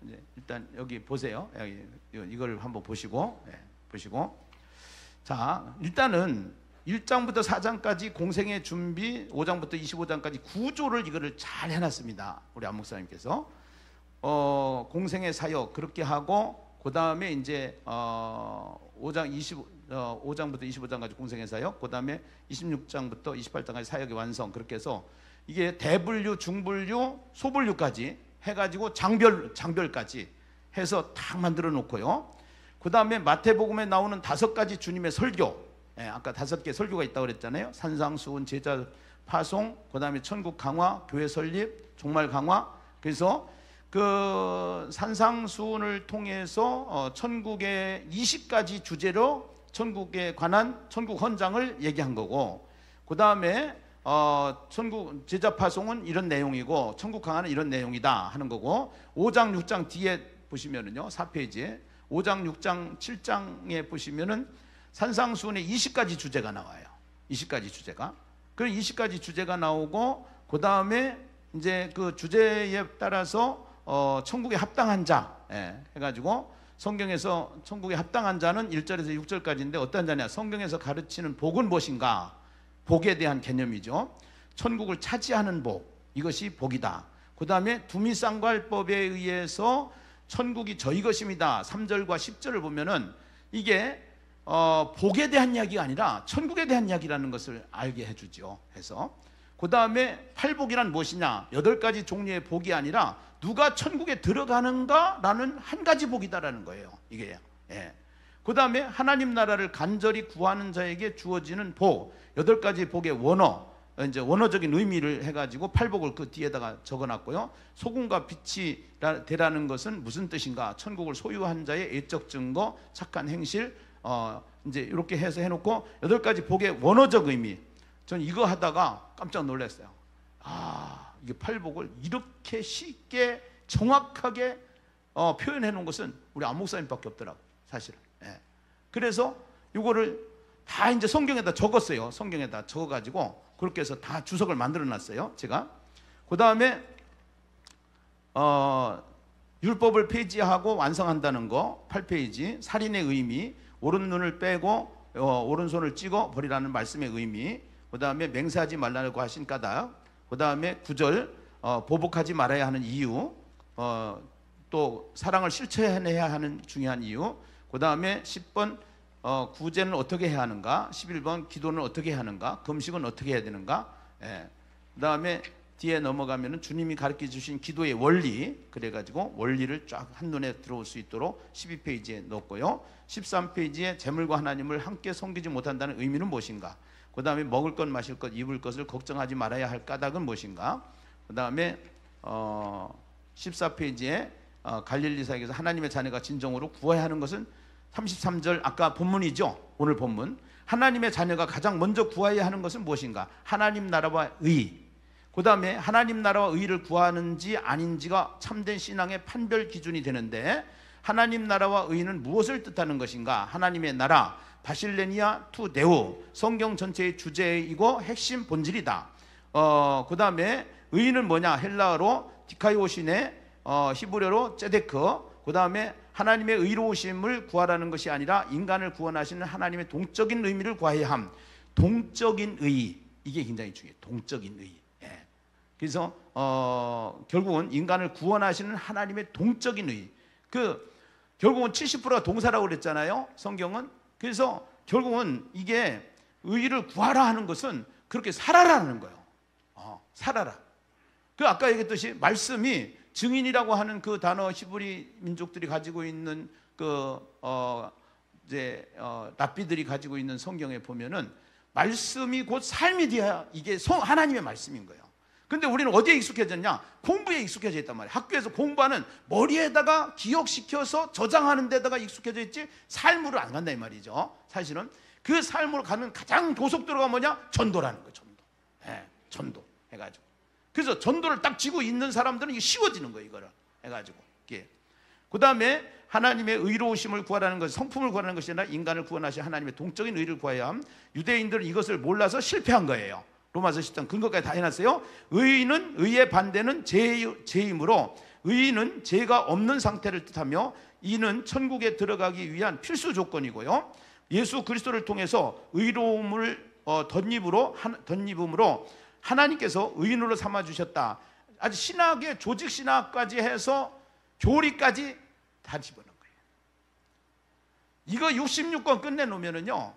이제 일단 여기 보세요. 여기 이걸 한번 보시고, 예. 보시고. 자, 일단은 1장부터 4장까지 공생의 준비, 5장부터 25장까지 구조를 이거를 잘 해놨습니다. 우리 안 목사님께서 공생의 사역 그렇게 하고. 그 다음에 이제 5장부터 25장까지 공생의 사역, 그 다음에 26장부터 28장까지 사역의 완성, 그렇게 해서 이게 대분류, 중분류, 소분류까지 해가지고 장별까지 해서 딱 만들어 놓고요. 그 다음에 마태복음에 나오는 5가지 주님의 설교, 예, 아까 5개 설교가 있다고 그랬잖아요. 산상수훈, 제자 파송, 그 다음에 천국 강화, 교회 설립, 종말 강화. 그래서 그 산상수훈을 통해서 천국의 20가지 주제로 천국에 관한 천국 헌장을 얘기한 거고, 그 다음에 천국 제자 파송은 이런 내용이고 천국 강화는 이런 내용이다 하는 거고, 5장 6장 뒤에 보시면은요, 4페이지에 5장 6장 7장에 보시면은 산상수훈의 20가지 주제가 나와요. 20가지 주제가. 그 20가지 주제가 나오고, 그 다음에 이제 그 주제에 따라서 천국에 합당한 자, 예, 해가지고 성경에서 천국에 합당한 자는 1절에서 6절까지인데 어떤 자냐? 성경에서 가르치는 복은 무엇인가? 복에 대한 개념이죠. 천국을 차지하는 복, 이것이 복이다. 그 다음에 두미쌍괄법에 의해서 천국이 저희 것입니다. 3절과 10절을 보면은 이게 복에 대한 이야기가 아니라 천국에 대한 이야기라는 것을 알게 해주죠. 해서 그 다음에 팔복이란 무엇이냐? 8가지 종류의 복이 아니라 누가 천국에 들어가는가라는 한 가지 복이다라는 거예요. 이게. 예. 그 다음에 하나님 나라를 간절히 구하는 자에게 주어지는 복, 8가지 복의 원어, 이제 원어적인 의미를 해가지고 팔복을 그 뒤에다가 적어놨고요. 소금과 빛이 되라는 것은 무슨 뜻인가? 천국을 소유한 자의 애적 증거, 착한 행실, 이제 이렇게 해서 해놓고 8가지 복의 원어적 의미. 저는 이거 하다가 깜짝 놀랐어요. 이게 팔복을 이렇게 쉽게 정확하게 표현해 놓은 것은 우리 안 목사님밖에 없더라고, 사실은. 예. 그래서 이거를 다 이제 성경에다 적었어요. 성경에다 적어가지고 그렇게 해서 다 주석을 만들어 놨어요, 제가. 그 다음에 율법을 폐지하고 완성한다는 거 8페이지, 살인의 의미, 오른눈을 빼고 오른손을 찍어 버리라는 말씀의 의미, 그 다음에 맹세하지 말라고 하신 까닭, 그 다음에 9절 보복하지 말아야 하는 이유, 또 사랑을 실천해야 하는 중요한 이유, 그 다음에 10번 구제는 어떻게 해야 하는가, 11번 기도는 어떻게 해야 하는가, 금식은 어떻게 해야 되는가, 예. 그 다음에 뒤에 넘어가면은 주님이 가르쳐 주신 기도의 원리, 그래가지고 원리를 쫙 한눈에 들어올 수 있도록 12페이지에 넣었고요. 13페이지에 재물과 하나님을 함께 섬기지 못한다는 의미는 무엇인가, 그 다음에 먹을 것, 마실 것, 입을 것을 걱정하지 말아야 할 까닭은 무엇인가, 그 다음에 14페이지에 갈릴리사에게서 하나님의 자녀가 진정으로 구해야 하는 것은 33절 아까 본문이죠. 오늘 본문. 하나님의 자녀가 가장 먼저 구해야 하는 것은 무엇인가? 하나님 나라와 의. 그 다음에 하나님 나라와 의를 구하는지 아닌지가 참된 신앙의 판별 기준이 되는데, 하나님 나라와 의는 무엇을 뜻하는 것인가? 하나님의 나라, 바실레니아 투 네오, 성경 전체의 주제이고 핵심 본질이다. 그 다음에 의는 뭐냐? 헬라어로 디카이오시네, 히브리어로 ጼ데크. 그 다음에 하나님의 의로우심을 구하라는 것이 아니라 인간을 구원하시는 하나님의 동적인 의미를 구해야 함. 동적인 의, 이게 굉장히 중요해요. 동적인 의. 예. 그래서 결국은 인간을 구원하시는 하나님의 동적인 의. 결국은 70%가 동사라고 그랬잖아요, 성경은. 그래서 결국은 이게 의를 구하라 하는 것은 그렇게 살아라는 거예요. 살아라. 그 아까 얘기했듯이 말씀이 증인이라고 하는 그 단어 히브리 민족들이 가지고 있는 랍비들이 가지고 있는 성경에 보면은 말씀이 곧 삶이 돼야 이게 하나님의 말씀인 거예요. 근데 우리는 어디에 익숙해졌냐? 공부에 익숙해져 있단 말이에요. 학교에서 공부하는 머리에다가 기억시켜서 저장하는 데다가 익숙해져 있지 삶으로 안 간다 이 말이죠. 사실은 그 삶으로 가는 가장 고속도로가 뭐냐? 전도라는 거예요. 전도. 예, 전도 해가지고. 그래서 전도를 딱 쥐고 있는 사람들은 이게 쉬워지는 거예요. 이거를 해가지고. 그 다음에 하나님의 의로우심을 구하라는 것은 성품을 구하라는 것이 아니라 인간을 구원하신 하나님의 동적인 의를 구해야 함. 유대인들은 이것을 몰라서 실패한 거예요. 로마서 10장 근거까지 다 해놨어요. 의는 의의 반대는 죄이므로 의는 죄가 없는 상태를 뜻하며 이는 천국에 들어가기 위한 필수 조건이고요. 예수 그리스도를 통해서 의로움을 덧입음으로 하나님께서 의인으로 삼아주셨다. 아주 신학의 조직 신학까지 해서 교리까지 다 집어넣은 거예요. 이거 66권 끝내놓으면요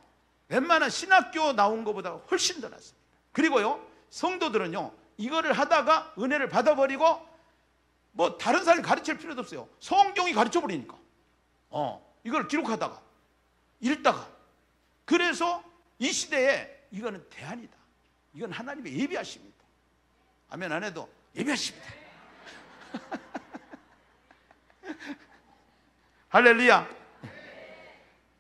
웬만한 신학교 나온 것보다 훨씬 더 낫습니다. 그리고요 성도들은요 이거를 하다가 은혜를 받아버리고 뭐 다른 사람이 가르칠 필요도 없어요. 성경이 가르쳐버리니까 이걸 기록하다가 읽다가 그래서 이 시대에 이거는 대안이다. 이건 하나님의 예비하십니다. 아멘 안 해도 예비하십니다. 할렐루야.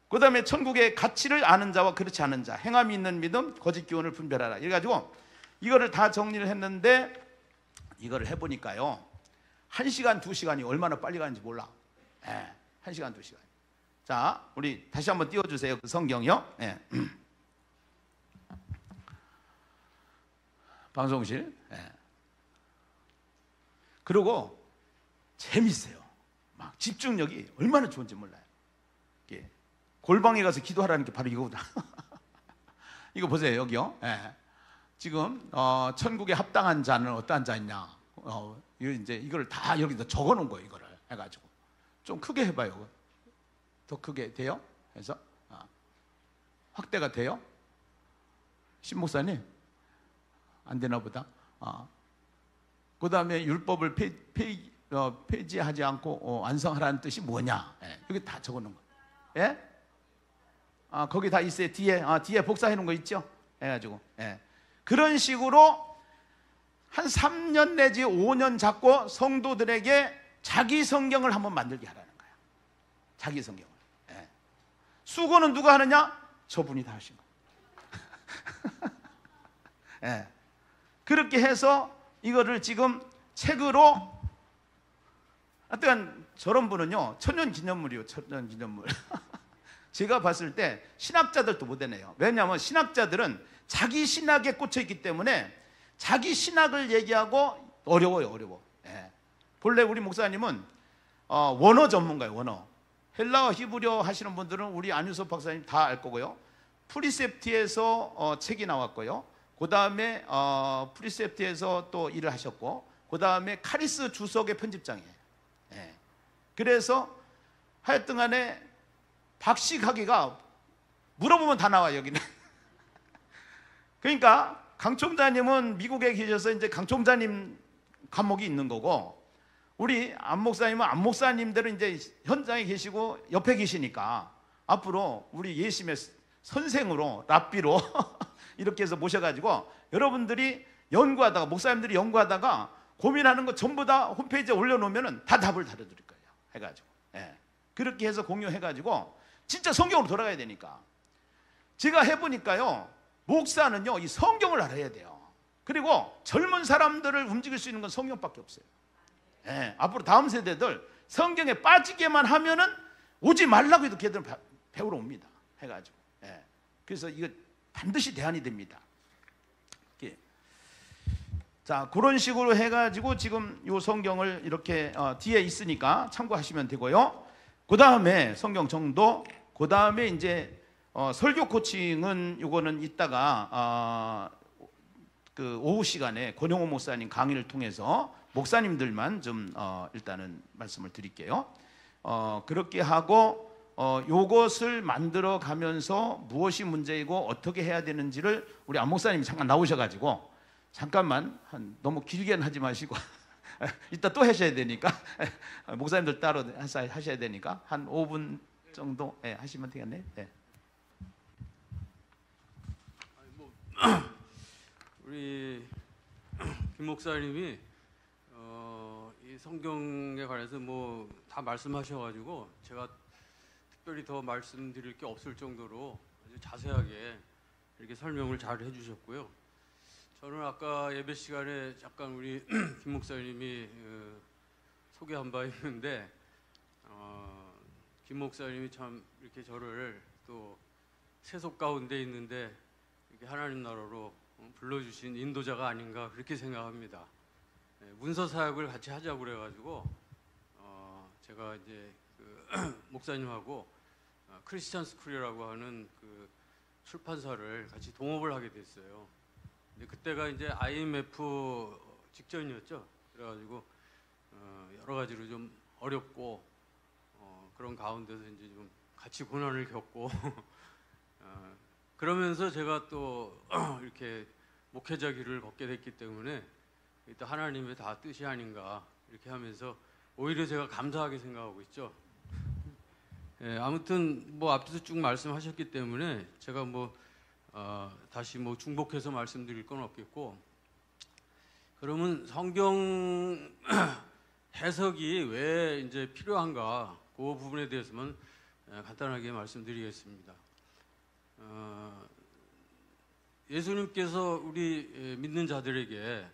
그 다음에 천국의 가치를 아는 자와 그렇지 않은 자, 행함이 있는 믿음, 거짓 기원을 분별하라. 이래가지고 이거를 다 정리를 했는데 이거를 해보니까요 1시간 2시간이 얼마나 빨리 가는지 몰라. 1시간 2시간. 자 우리 다시 한번 띄워주세요. 그 성경이요. 방송실. 그리고 재밌어요. 막 집중력이 얼마나 좋은지 몰라요. 골방에 가서 기도하라는 게 바로 이거구나. 이거 보세요. 여기요. 지금 천국에 합당한 자는 어떠한 자있냐. 이제 이걸 다 여기다 적어놓은 거예요. 이거를 해가지고 좀 크게 해봐요. 더 크게 돼요? 해서 확대가 돼요? 신 목사님 안 되나 보다. 그 다음에 율법을 폐지하지 않고 완성하라는 뜻이 뭐냐? 여기 다 적어놓은 거예요. 거기 다 있어요. 뒤에 복사해 놓은 거 있죠? 해가지고 그런 식으로 한 3년 내지 5년 잡고 성도들에게 자기 성경을 한번 만들게 하라는 거예요. 자기 성경을. 수고는 누가 하느냐? 저분이 다 하신 거예요. 그렇게 해서 이거를 지금 책으로 하여튼 저런 분은요 천년기념물이요. 천년기념물. 제가 봤을 때 신학자들도 못 해내요. 왜냐하면 신학자들은 자기 신학에 꽂혀있기 때문에 자기 신학을 얘기하고 어려워요. 본래 우리 목사님은 원어 전문가예요. 원어. 헬라어 히브리어 하시는 분들은 우리 안유섭 박사님 다 알 거고요. 프리셉트에서 책이 나왔고요. 그 다음에 프리셉트에서 또 일을 하셨고 그 다음에 카리스 주석의 편집장이에요. 그래서 하여튼 간에 박식하기가 물어보면 다 나와요. 여기는. 그러니까 강 총장님은 미국에 계셔서 이제 강 총장님 과목이 있는 거고 우리 안 목사님은 안 목사님들은 이제 현장에 계시고 옆에 계시니까 앞으로 우리 예심의 선생으로 랍비로 이렇게 해서 모셔가지고 여러분들이 연구하다가 목사님들이 연구하다가 고민하는 거 전부 다 홈페이지에 올려놓으면 다 답을 달아드릴 거예요. 해가지고 그렇게 해서 공유해가지고 진짜 성경으로 돌아가야 되니까 제가 해보니까요 목사는요 이 성경을 알아야 돼요. 그리고 젊은 사람들을 움직일 수 있는 건 성경밖에 없어요. 앞으로 다음 세대들 성경에 빠지게만 하면은 오지 말라고 해도 걔들은 배우러 옵니다. 해가지고 그래서 이거 반드시 대안이 됩니다. 자 그런 식으로 해가지고 지금 이 성경을 이렇게 뒤에 있으니까 참고하시면 되고요. 그 다음에 성경 정도, 그 다음에 이제 설교 코칭은 요거는 이따가 그 오후 시간에 권용호 목사님 강의를 통해서 목사님들만 좀 일단은 말씀을 드릴게요. 그렇게 하고 요것을 만들어 가면서 무엇이 문제이고 어떻게 해야 되는지를 우리 안 목사님이 잠깐 나오셔가지고 잠깐만 너무 길게는 하지 마시고 이따 또 하셔야 되니까 목사님들 따로 하셔야 되니까 한 5분 정도 하시면 되겠네요. 우리 김 목사님이 이 성경에 관해서 뭐 다 말씀하셔가지고 제가 특별히 더 말씀드릴 게 없을 정도로 아주 자세하게 이렇게 설명을 잘 해주셨고요. 저는 아까 예배 시간에 잠깐 우리 김 목사님이 소개한 바 있는데 김 목사님이 참 이렇게 저를 또 세속 가운데 있는데 이렇게 하나님 나라로 불러주신 인도자가 아닌가 그렇게 생각합니다. 문서 사역을 같이 하자고 그래가지고 제가 이제 그 목사님하고 크리스찬 스쿨이라고 하는 그 출판사를 같이 동업을 하게 됐어요. 근데 그때가 이제 IMF 직전이었죠. 그래가지고 여러 가지로 좀 어렵고 그런 가운데서 이제 좀 같이 고난을 겪고 그러면서 제가 또 이렇게 목회자 길을 걷게 됐기 때문에 일단 하나님의 다 뜻이 아닌가 이렇게 하면서 오히려 제가 감사하게 생각하고 있죠. 아무튼 뭐 앞에서 쭉 말씀하셨기 때문에 제가 뭐 다시 뭐 중복해서 말씀드릴 건 없겠고, 그러면 성경 해석이 왜 이제 필요한가 그 부분에 대해서만 간단하게 말씀드리겠습니다. 예수님께서 우리 믿는 자들에게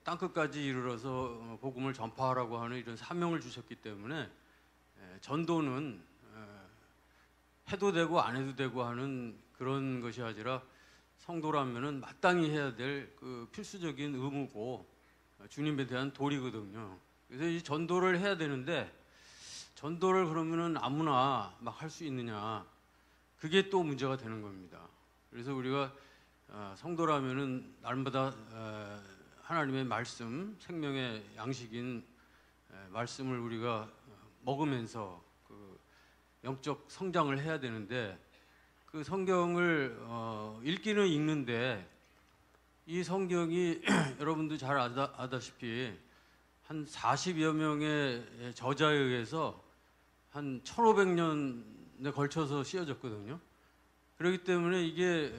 땅끝까지 이르러서 복음을 전파하라고 하는 이런 사명을 주셨기 때문에 전도는 해도 되고 안 해도 되고 하는 그런 것이 아니라 성도라면은 마땅히 해야 될 그 필수적인 의무고 주님에 대한 도리거든요. 그래서 이 전도를 해야 되는데 전도를 그러면은 아무나 막 할 수 있느냐, 그게 또 문제가 되는 겁니다. 그래서 우리가 성도라면은 날마다 하나님의 말씀, 생명의 양식인 말씀을 우리가 먹으면서 그 영적 성장을 해야 되는데, 그 성경을 읽기는 읽는데 이 성경이 여러분도 잘 아다시피 한 40여 명의 저자에 의해서 한 1500년에 걸쳐서 쓰여졌거든요. 그렇기 때문에 이게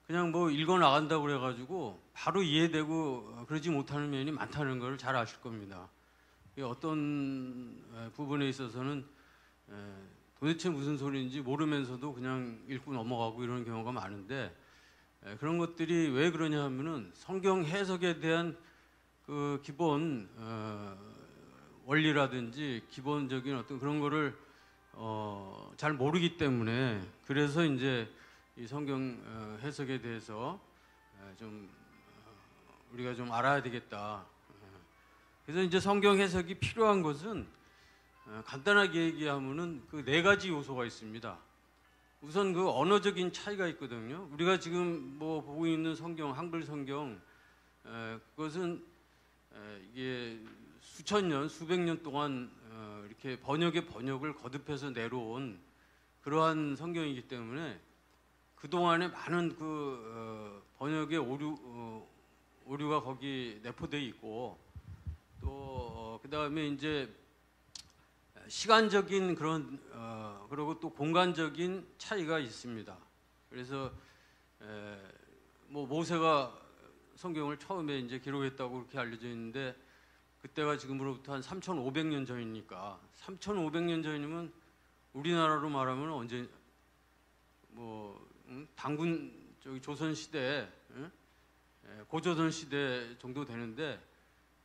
그냥 뭐 읽어 나간다고 그래가지고 바로 이해되고 그러지 못하는 면이 많다는 걸 잘 아실 겁니다. 어떤 부분에 있어서는 도대체 무슨 소리인지 모르면서도 그냥 읽고 넘어가고 이런 경우가 많은데, 그런 것들이 왜 그러냐 하면은 성경 해석에 대한 그 기본 원리라든지 기본적인 어떤 그런 거를 잘 모르기 때문에, 그래서 이제 이 성경 해석에 대해서 좀 우리가 좀 알아야 되겠다. 그래서 이제 성경 해석이 필요한 것은 간단하게 얘기하면은 그 네 가지 요소가 있습니다. 우선 그 언어적인 차이가 있거든요. 우리가 지금 뭐 보고 있는 성경, 한글 성경, 그것은 이게 수천 년, 수백 년 동안 이렇게 번역을 거듭해서 내려온 그러한 성경이기 때문에 그동안에 많은 그 번역의 오류가 거기 내포되어 있고, 또 그다음에 이제 시간적인 그런 그리고 또 공간적인 차이가 있습니다. 그래서 뭐 모세가 성경을 처음에 이제 기록했다고 그렇게 알려져 있는데, 그때가 지금으로부터 한 3,500년 전이니까 3,500년 전이면 우리나라로 말하면 언제 뭐 당군 조선 시대, 고조선 시대 정도 되는데,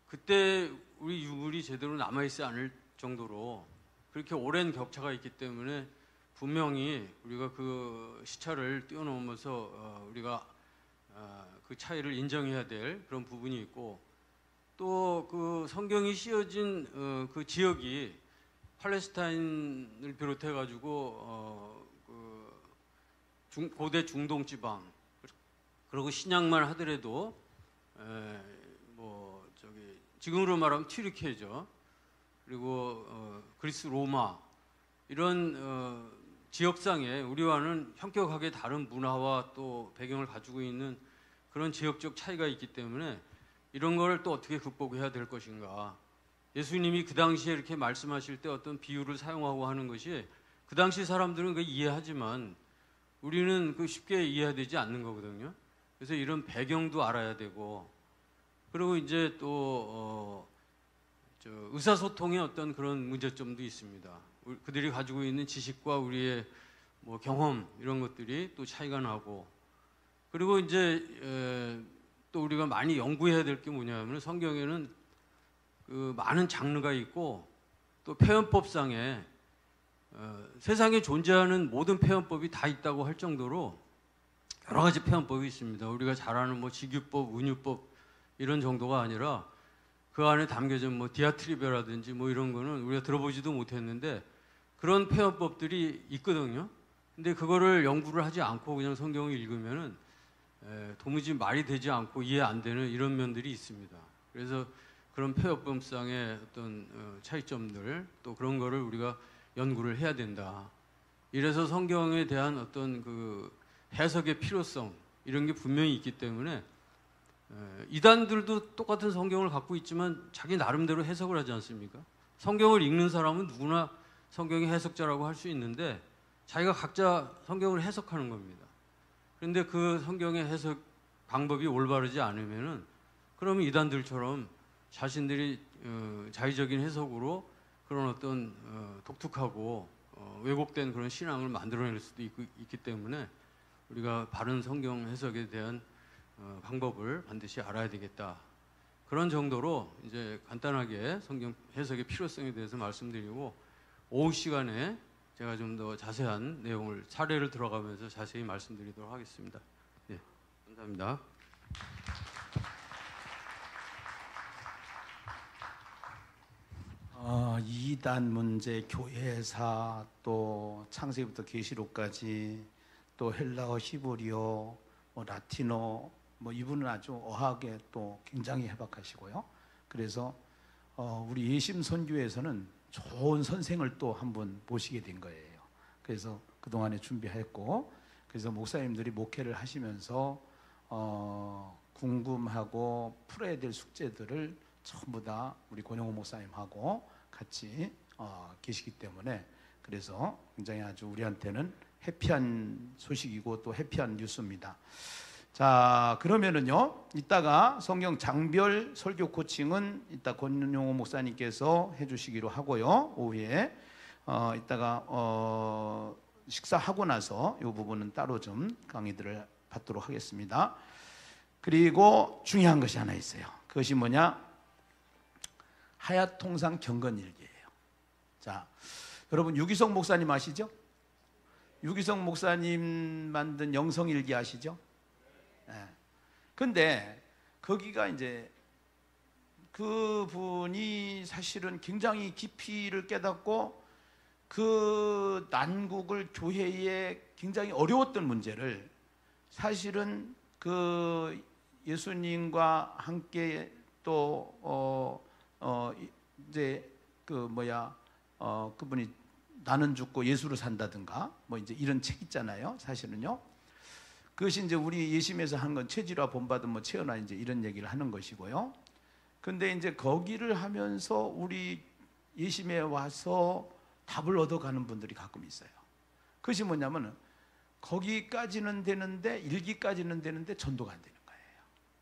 그때 우리 유물이 제대로 남아 있지 않을 정도로 그렇게 오랜 격차가 있기 때문에 분명히 우리가 그 시차를 뛰어넘어서 우리가 그 차이를 인정해야 될 그런 부분이 있고, 또 그 성경이 씌어진 그 지역이 팔레스타인을 비롯해 가지고 고대 중동 지방, 그리고 신약만 하더라도 뭐 저기 지금으로 말하면 튀르키예죠. 그리고 그리스 로마, 이런 지역상에 우리와는 현격하게 다른 문화와 또 배경을 가지고 있는 그런 지역적 차이가 있기 때문에 이런 걸 또 어떻게 극복해야 될 것인가. 예수님이 그 당시에 이렇게 말씀하실 때 어떤 비유를 사용하고 하는 것이 그 당시 사람들은 그 이해하지만 우리는 그 쉽게 이해되지 않는 거거든요. 그래서 이런 배경도 알아야 되고, 그리고 이제 또 의사소통의 어떤 그런 문제점도 있습니다. 그들이 가지고 있는 지식과 우리의 뭐 경험 이런 것들이 또 차이가 나고, 그리고 이제 또 우리가 많이 연구해야 될 게 뭐냐면 성경에는 그 많은 장르가 있고 또 표현법상에 세상에 존재하는 모든 표현법이 다 있다고 할 정도로 여러 가지 표현법이 있습니다. 우리가 잘 아는 뭐 직유법, 은유법 이런 정도가 아니라 그 안에 담겨진 뭐 디아트리베라든지 뭐 이런 거는 우리가 들어보지도 못했는데 그런 표현법들이 있거든요. 근데 그거를 연구를 하지 않고 그냥 성경을 읽으면은 도무지 말이 되지 않고 이해 안 되는 이런 면들이 있습니다. 그래서 그런 표현법상의 어떤 차이점들 또 그런 거를 우리가 연구를 해야 된다. 이래서 성경에 대한 어떤 그 해석의 필요성 이런 게 분명히 있기 때문에 이단들도 똑같은 성경을 갖고 있지만 자기 나름대로 해석을 하지 않습니까? 성경을 읽는 사람은 누구나 성경의 해석자라고 할 수 있는데 자기가 각자 성경을 해석하는 겁니다. 그런데 그 성경의 해석 방법이 올바르지 않으면은 그러면 이단들처럼 자신들이 자의적인 해석으로 그런 어떤 독특하고 왜곡된 그런 신앙을 만들어낼 수도 있기 때문에 우리가 바른 성경 해석에 대한 방법을 반드시 알아야 되겠다. 그런 정도로 이제 간단하게 성경 해석의 필요성에 대해서 말씀드리고 오후 시간에 제가 좀 더 자세한 내용을 사례를 들어가면서 자세히 말씀드리도록 하겠습니다. 네, 감사합니다. 이단 문제, 교회사, 또 창세기부터 계시록까지, 또 헬라어, 히브리어, 뭐 라틴어, 뭐 이분은 아주 어학에 또 굉장히 해박하시고요. 그래서 우리 예심 선교에서는 좋은 선생을 또 한 분 모시게 된 거예요. 그래서 그 동안에 준비했고, 그래서 목사님들이 목회를 하시면서 궁금하고 풀어야 될 숙제들을 전부 다 우리 권영호 목사님하고 같이 계시기 때문에 그래서 굉장히 아주 우리한테는 해피한 소식이고 또 해피한 뉴스입니다. 자, 그러면은요, 이따가 성경 장별 설교 코칭은 이따 권용호 목사님께서 해주시기로 하고요. 오후에 이따가 식사하고 나서 이 부분은 따로 좀 강의들을 받도록 하겠습니다. 그리고 중요한 것이 하나 있어요. 그것이 뭐냐? 하야통상 경건일기예요. 자, 여러분 유기성 목사님 아시죠? 유기성 목사님 만든 영성일기 아시죠? 근데 거기가 이제 그분이 사실은 굉장히 깊이를 깨닫고 그 난국을 교회에 굉장히 어려웠던 문제를 사실은 그 예수님과 함께 또 이제 그분이 나는 죽고 예수로 산다든가 뭐 이제 이런 책 있잖아요. 사실은요. 그것이 이제 우리 예심에서 한 건 체질화 본받은 뭐 체험화 이제 이런 얘기를 하는 것이고요. 근데 이제 거기를 하면서 우리 예심에 와서 답을 얻어가는 분들이 가끔 있어요. 그것이 뭐냐면 거기까지는 되는데 일기까지는 되는데 전도가 안 되는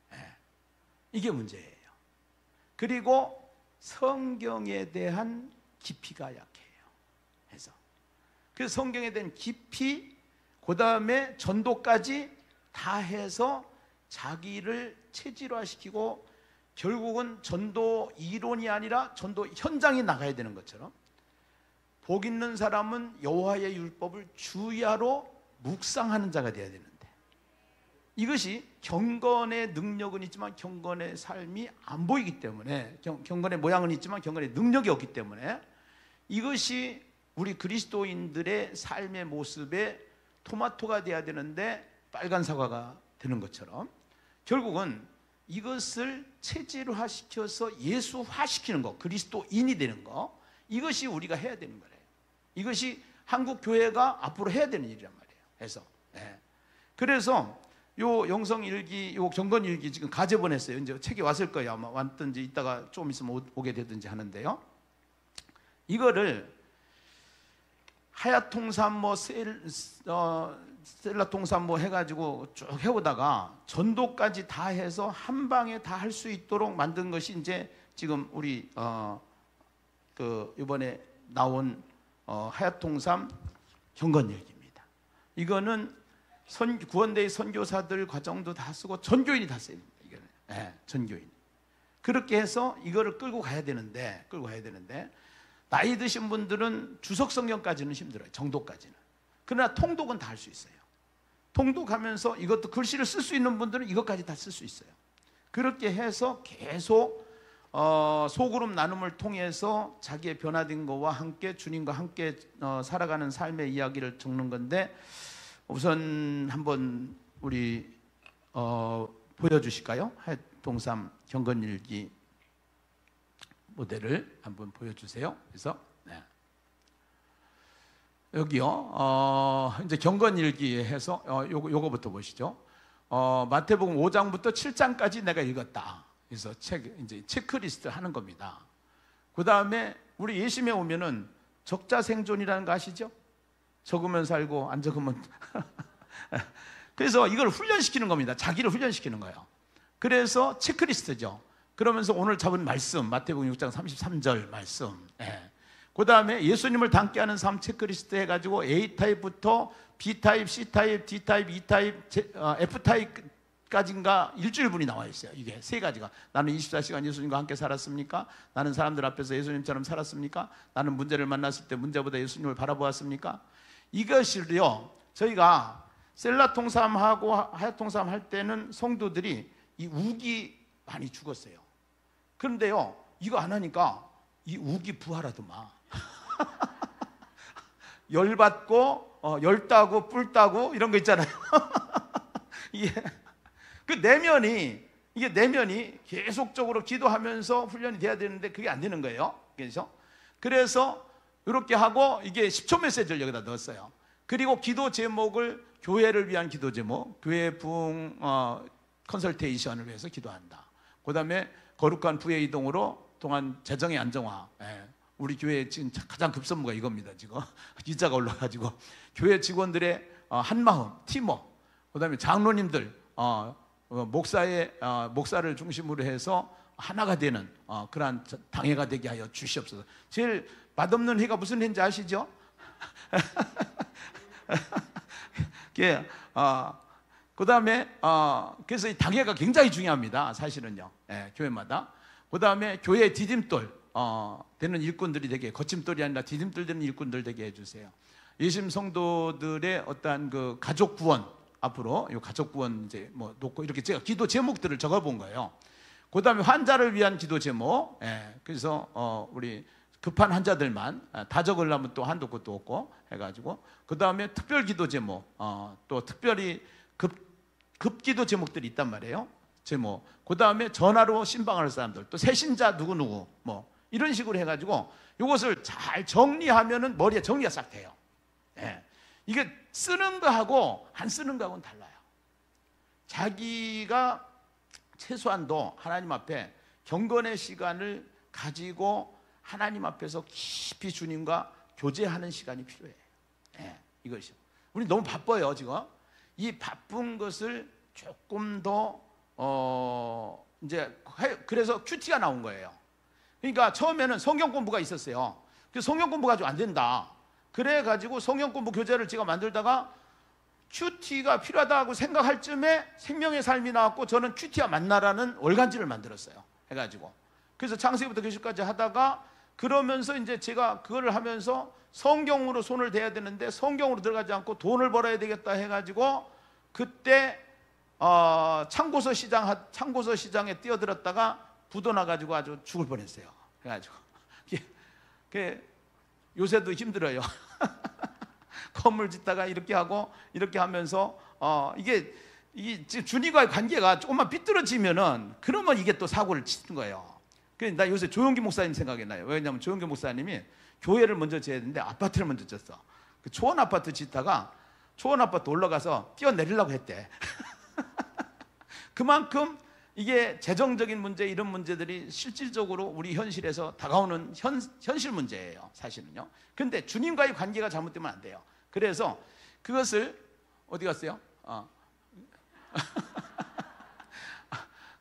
거예요. 이게 문제예요. 그리고 성경에 대한 깊이가 약해요. 그래서 성경에 대한 깊이 그 다음에 전도까지 다 해서 자기를 체질화시키고 결국은 전도 이론이 아니라 전도 현장에 나가야 되는 것처럼 복 있는 사람은 여호와의 율법을 주야로 묵상하는 자가 되어야 되는데 이것이 경건의 능력은 있지만 경건의 삶이 안 보이기 때문에 경건의 모양은 있지만 경건의 능력이 없기 때문에 이것이 우리 그리스도인들의 삶의 모습에 토마토가 돼야 되는데 빨간 사과가 되는 것처럼 결국은 이것을 체질화시켜서 예수화시키는 것, 그리스도인이 되는 것, 이것이 우리가 해야 되는 거예요. 이것이 한국 교회가 앞으로 해야 되는 일이란 말이에요. 그래서 요 영성일기, 요 경건일기 지금 가제본했어요. 이제 책이 왔을 거예요. 아마 왔든지 이따가 좀 있으면 오게 되든지 하는데요. 이거를 하야통삼 셀라통삼 해가지고 쭉 해오다가 전도까지 다 해서 한 방에 다 할 수 있도록 만든 것이 이제 지금 우리 그 이번에 나온 하야통삼 경건일기입니다. 이거는 구원대의 선교사들 과정도 다 쓰고 전교인이 다 써요. 이거는 전교인. 그렇게 해서 이거를 끌고 가야 되는데 나이 드신 분들은 주석 성경까지는 힘들어요. 정독까지는. 그러나 통독은 다 할 수 있어요. 통독하면서 이것도 글씨를 쓸 수 있는 분들은 이것까지 다 쓸 수 있어요. 그렇게 해서 계속 소그룹 나눔을 통해서 자기의 변화된 것과 함께 주님과 함께 살아가는 삶의 이야기를 적는 건데, 우선 한번 우리 보여주실까요? 하야통삼 경건일기 모델을 한번 보여주세요. 그래서 여기요. 이제 경건일기에 해서 요거부터 보시죠. 마태복음 5장부터 7장까지 내가 읽었다. 그래서 이제 체크리스트 하는 겁니다. 그 다음에 우리 예심에 오면은 적자생존이라는 거 아시죠? 적으면 살고 안 적으면 그래서 이걸 훈련시키는 겁니다. 자기를 훈련시키는 거예요. 그래서 체크리스트죠. 그러면서 오늘 잡은 말씀 마태복음 6장 33절 말씀, 그 다음에 예수님을 닮게 하는 삶 체크리스트 해가지고 A타입부터 B타입, C타입, D타입, E타입, F타입까지인가 일주일분이 나와 있어요. 이게 세 가지가. 나는 24시간 예수님과 함께 살았습니까? 나는 사람들 앞에서 예수님처럼 살았습니까? 나는 문제를 만났을 때 문제보다 예수님을 바라보았습니까? 이것을요, 저희가 셀라통삼하고 하야통삼 할 때는 성도들이 이 우기 많이 죽었어요. 그런데요, 이거 안 하니까 이 우기 부활하더만. 열받고 열따고 뿔따고 이런 거 있잖아요. 그 내면이 계속적으로 기도하면서 훈련이 돼야 되는데 그게 안 되는 거예요. 그래서 이렇게 하고 이게 10초 메시지를 여기다 넣었어요. 그리고 기도 제목을 교회를 위한 기도 제목, 교회 부흥 컨설테이션을 위해서 기도한다. 그 다음에 거룩한 부의 이동으로 동안 재정의 안정화. 우리 교회 지금 가장 급선무가 이겁니다. 지금 기자가 올라가지고 교회 직원들의 한마음, 팀워크. 그 다음에 장로님들, 목사를 중심으로 해서 하나가 되는 그러한 당회가 되게 하여 주시옵소서. 제일 맛없는 회가 무슨 회인지 아시죠? 그 다음에 그래서 이 당회가 굉장히 중요합니다. 사실은요. 교회마다. 그 다음에 교회 디딤돌 되는 일꾼들이 되게, 거침돌이 아니라 디딤돌 되는 일꾼들 되게 해주세요. 예심 성도들의 어떠한 그 가족 구원, 앞으로 이 가족 구원 이제 뭐 놓고 이렇게 제가 기도 제목들을 적어본 거예요. 그 다음에 환자를 위한 기도 제목. 그래서 우리 급한 환자들만 다 적으려면 또 한도 끝도 없고 해가지고, 그 다음에 특별 기도 제목, 또 특별히 급기도 제목들이 있단 말이에요. 제목. 그 다음에 전화로 신방할 사람들, 또 새신자 누구누구 뭐 이런 식으로 해가지고 이것을 잘 정리하면은 머리에 정리가 싹 돼요. 이게 쓰는 거하고 안 쓰는 거하고는 달라요. 자기가 최소한도 하나님 앞에 경건의 시간을 가지고 하나님 앞에서 깊이 주님과 교제하는 시간이 필요해요. 이것이요. 우리 너무 바빠요 지금. 이 바쁜 것을 조금 더 이제 그래서 큐티가 나온 거예요. 그러니까 처음에는 성경 공부가 있었어요. 그래서 성경 공부가 좀 안 된다. 그래가지고 성경 공부 교재를 제가 만들다가 큐티가 필요하다고 생각할 쯤에 생명의 삶이 나왔고, 저는 큐티와 만나라는 월간지를 만들었어요. 해가지고 그래서 창세기부터 계시까지 하다가, 그러면서 이제 제가 그거를 하면서 성경으로 손을 대야 되는데 성경으로 들어가지 않고 돈을 벌어야 되겠다 해가지고 그때 창고서 시장에 뛰어들었다가 부도 나가지고 아주 죽을 뻔했어요. 그래가지고 요새도 힘들어요. 건물 짓다가 이렇게 하고 이렇게 하면서 이게 주님과의 관계가 조금만 삐뚤어지면은 그러면 이게 또 사고를 치는 거예요. 그래서 나 요새 조용기 목사님 생각이 나요. 왜냐하면 조용기 목사님이 교회를 먼저 지어야 되는데 아파트를 먼저 졌어. 그 초원 아파트 짓다가 초원 아파트 올라가서 뛰어내리려고 했대. 그만큼 이게 재정적인 문제, 이런 문제들이 실질적으로 우리 현실에서 다가오는 현실 문제예요, 사실은요. 근데 주님과의 관계가 잘못되면 안 돼요. 그래서 그것을 어디 갔어요?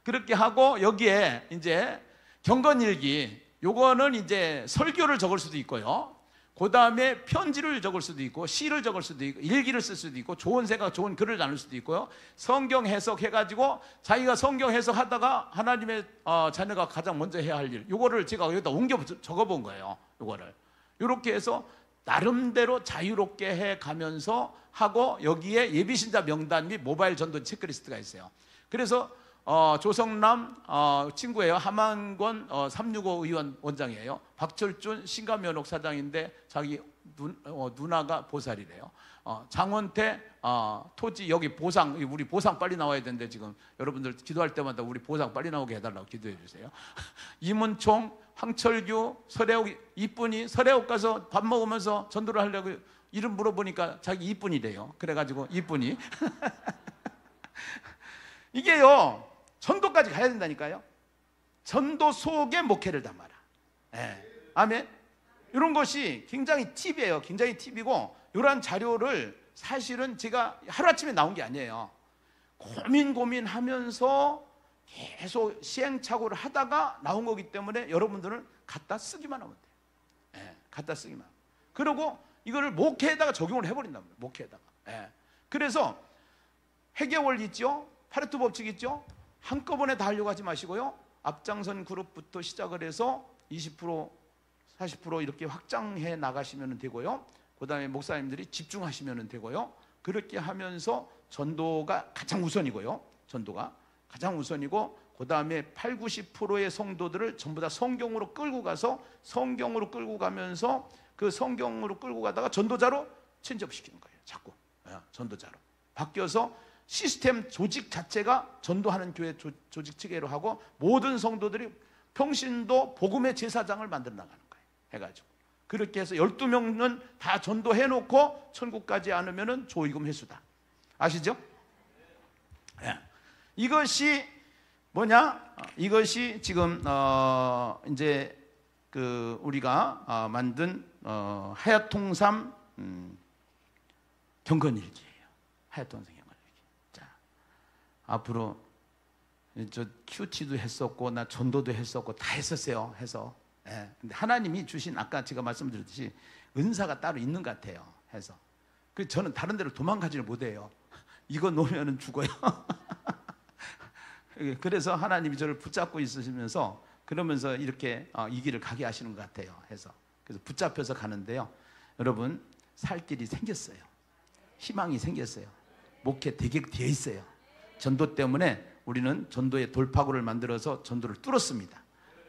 그렇게 하고 여기에 이제 경건일기, 요거는 이제 설교를 적을 수도 있고요. 그 다음에 편지를 적을 수도 있고, 시를 적을 수도 있고, 일기를 쓸 수도 있고, 좋은 생각, 좋은 글을 나눌 수도 있고요. 성경 해석해가지고 자기가 성경 해석하다가 하나님의 자녀가 가장 먼저 해야 할 일, 요거를 제가 여기다 옮겨 적어본 거예요. 요거를 이렇게 해서 나름대로 자유롭게 해가면서 하고, 여기에 예비신자 명단 및 모바일 전도 체크리스트가 있어요. 그래서 조성남 친구예요. 함안권 365 의원 원장이에요. 박철준 신감연옥 사장인데 자기 누나가 보살이래요. 장원태 토지 여기 보상, 우리 보상 빨리 나와야 되는데 지금 여러분들 기도할 때마다 우리 보상 빨리 나오게 해달라고 기도해 주세요. 이문총, 황철규, 설혜옥, 이쁜이 설혜옥 가서 밥 먹으면서 전도를 하려고 이름 물어보니까 자기 이쁜이래요. 그래가지고 이쁜이 이게요, 전도까지 가야 된다니까요. 전도 속에 목회를 담아라. 네. 아멘. 이런 것이 굉장히 팁이에요. 굉장히 팁이고, 이러한 자료를 사실은 제가 하루아침에 나온 게 아니에요. 고민하면서 계속 시행착오를 하다가 나온 거기 때문에 여러분들은 갖다 쓰기만 하면 돼요. 네. 갖다 쓰기만. 그리고 이거를 목회에다가 적용을 해버린단 말이에요. 목회에다가. 네. 그래서 회계월 있죠. 파레토 법칙 있죠. 한꺼번에 다 하려고 하지 마시고요. 앞장선 그룹부터 시작을 해서 20%, 40% 이렇게 확장해 나가시면 되고요. 그 다음에 목사님들이 집중하시면 되고요. 그렇게 하면서 전도가 가장 우선이고요. 전도가 가장 우선이고, 그 다음에 8, 90%의 성도들을 전부 다 성경으로 끌고 가서 성경으로 끌고 가면서 그 성경으로 끌고 가다가 전도자로 체인지업 시키는 거예요. 자꾸 전도자로 바뀌어서 시스템 조직 자체가 전도하는 교회 조직 체계로 하고, 모든 성도들이 평신도 복음의 제사장을 만들어 나가는 거예요. 해가지고 그렇게 해서 12명은 다 전도해 놓고 천국 가지 않으면 조의금 회수다. 아시죠? 네. 이것이 뭐냐? 이것이 지금 이제 그 우리가 만든 하야통삼 경건일기예요. 하야통삼 경건일기. 자, 앞으로 저 큐티도 했었고 나 전도도 했었고 다 했었어요. 해서. 예. 근데 하나님이 주신, 아까 제가 말씀드렸듯이 은사가 따로 있는 것 같아요. 해서. 그 저는 다른 데로 도망가지를 못해요. 이거 놓으면 죽어요. 그래서 하나님이 저를 붙잡고 있으시면서 그러면서 이렇게 이 길을 가게 하시는 것 같아요. 해서. 그래서 붙잡혀서 가는데요. 여러분, 살 길이 생겼어요. 희망이 생겼어요. 목회 되게 되어 있어요. 전도 때문에 우리는 전도의 돌파구를 만들어서 전도를 뚫었습니다.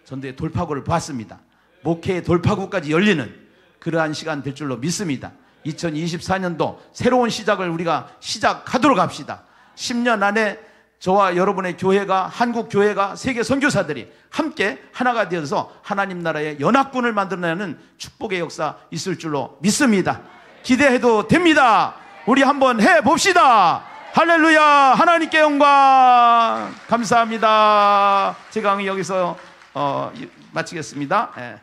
전도의 돌파구를 봤습니다. 목회의 돌파구까지 열리는 그러한 시간 될 줄로 믿습니다. 2024년도 새로운 시작을 우리가 시작하도록 합시다. 10년 안에 저와 여러분의 교회가, 한국 교회가, 세계 선교사들이 함께 하나가 되어서 하나님 나라의 연합군을 만들어내는 축복의 역사 있을 줄로 믿습니다. 기대해도 됩니다. 우리 한번 해봅시다. 할렐루야. 하나님께 영광. 감사합니다. 제 강의 여기서 마치겠습니다. 예.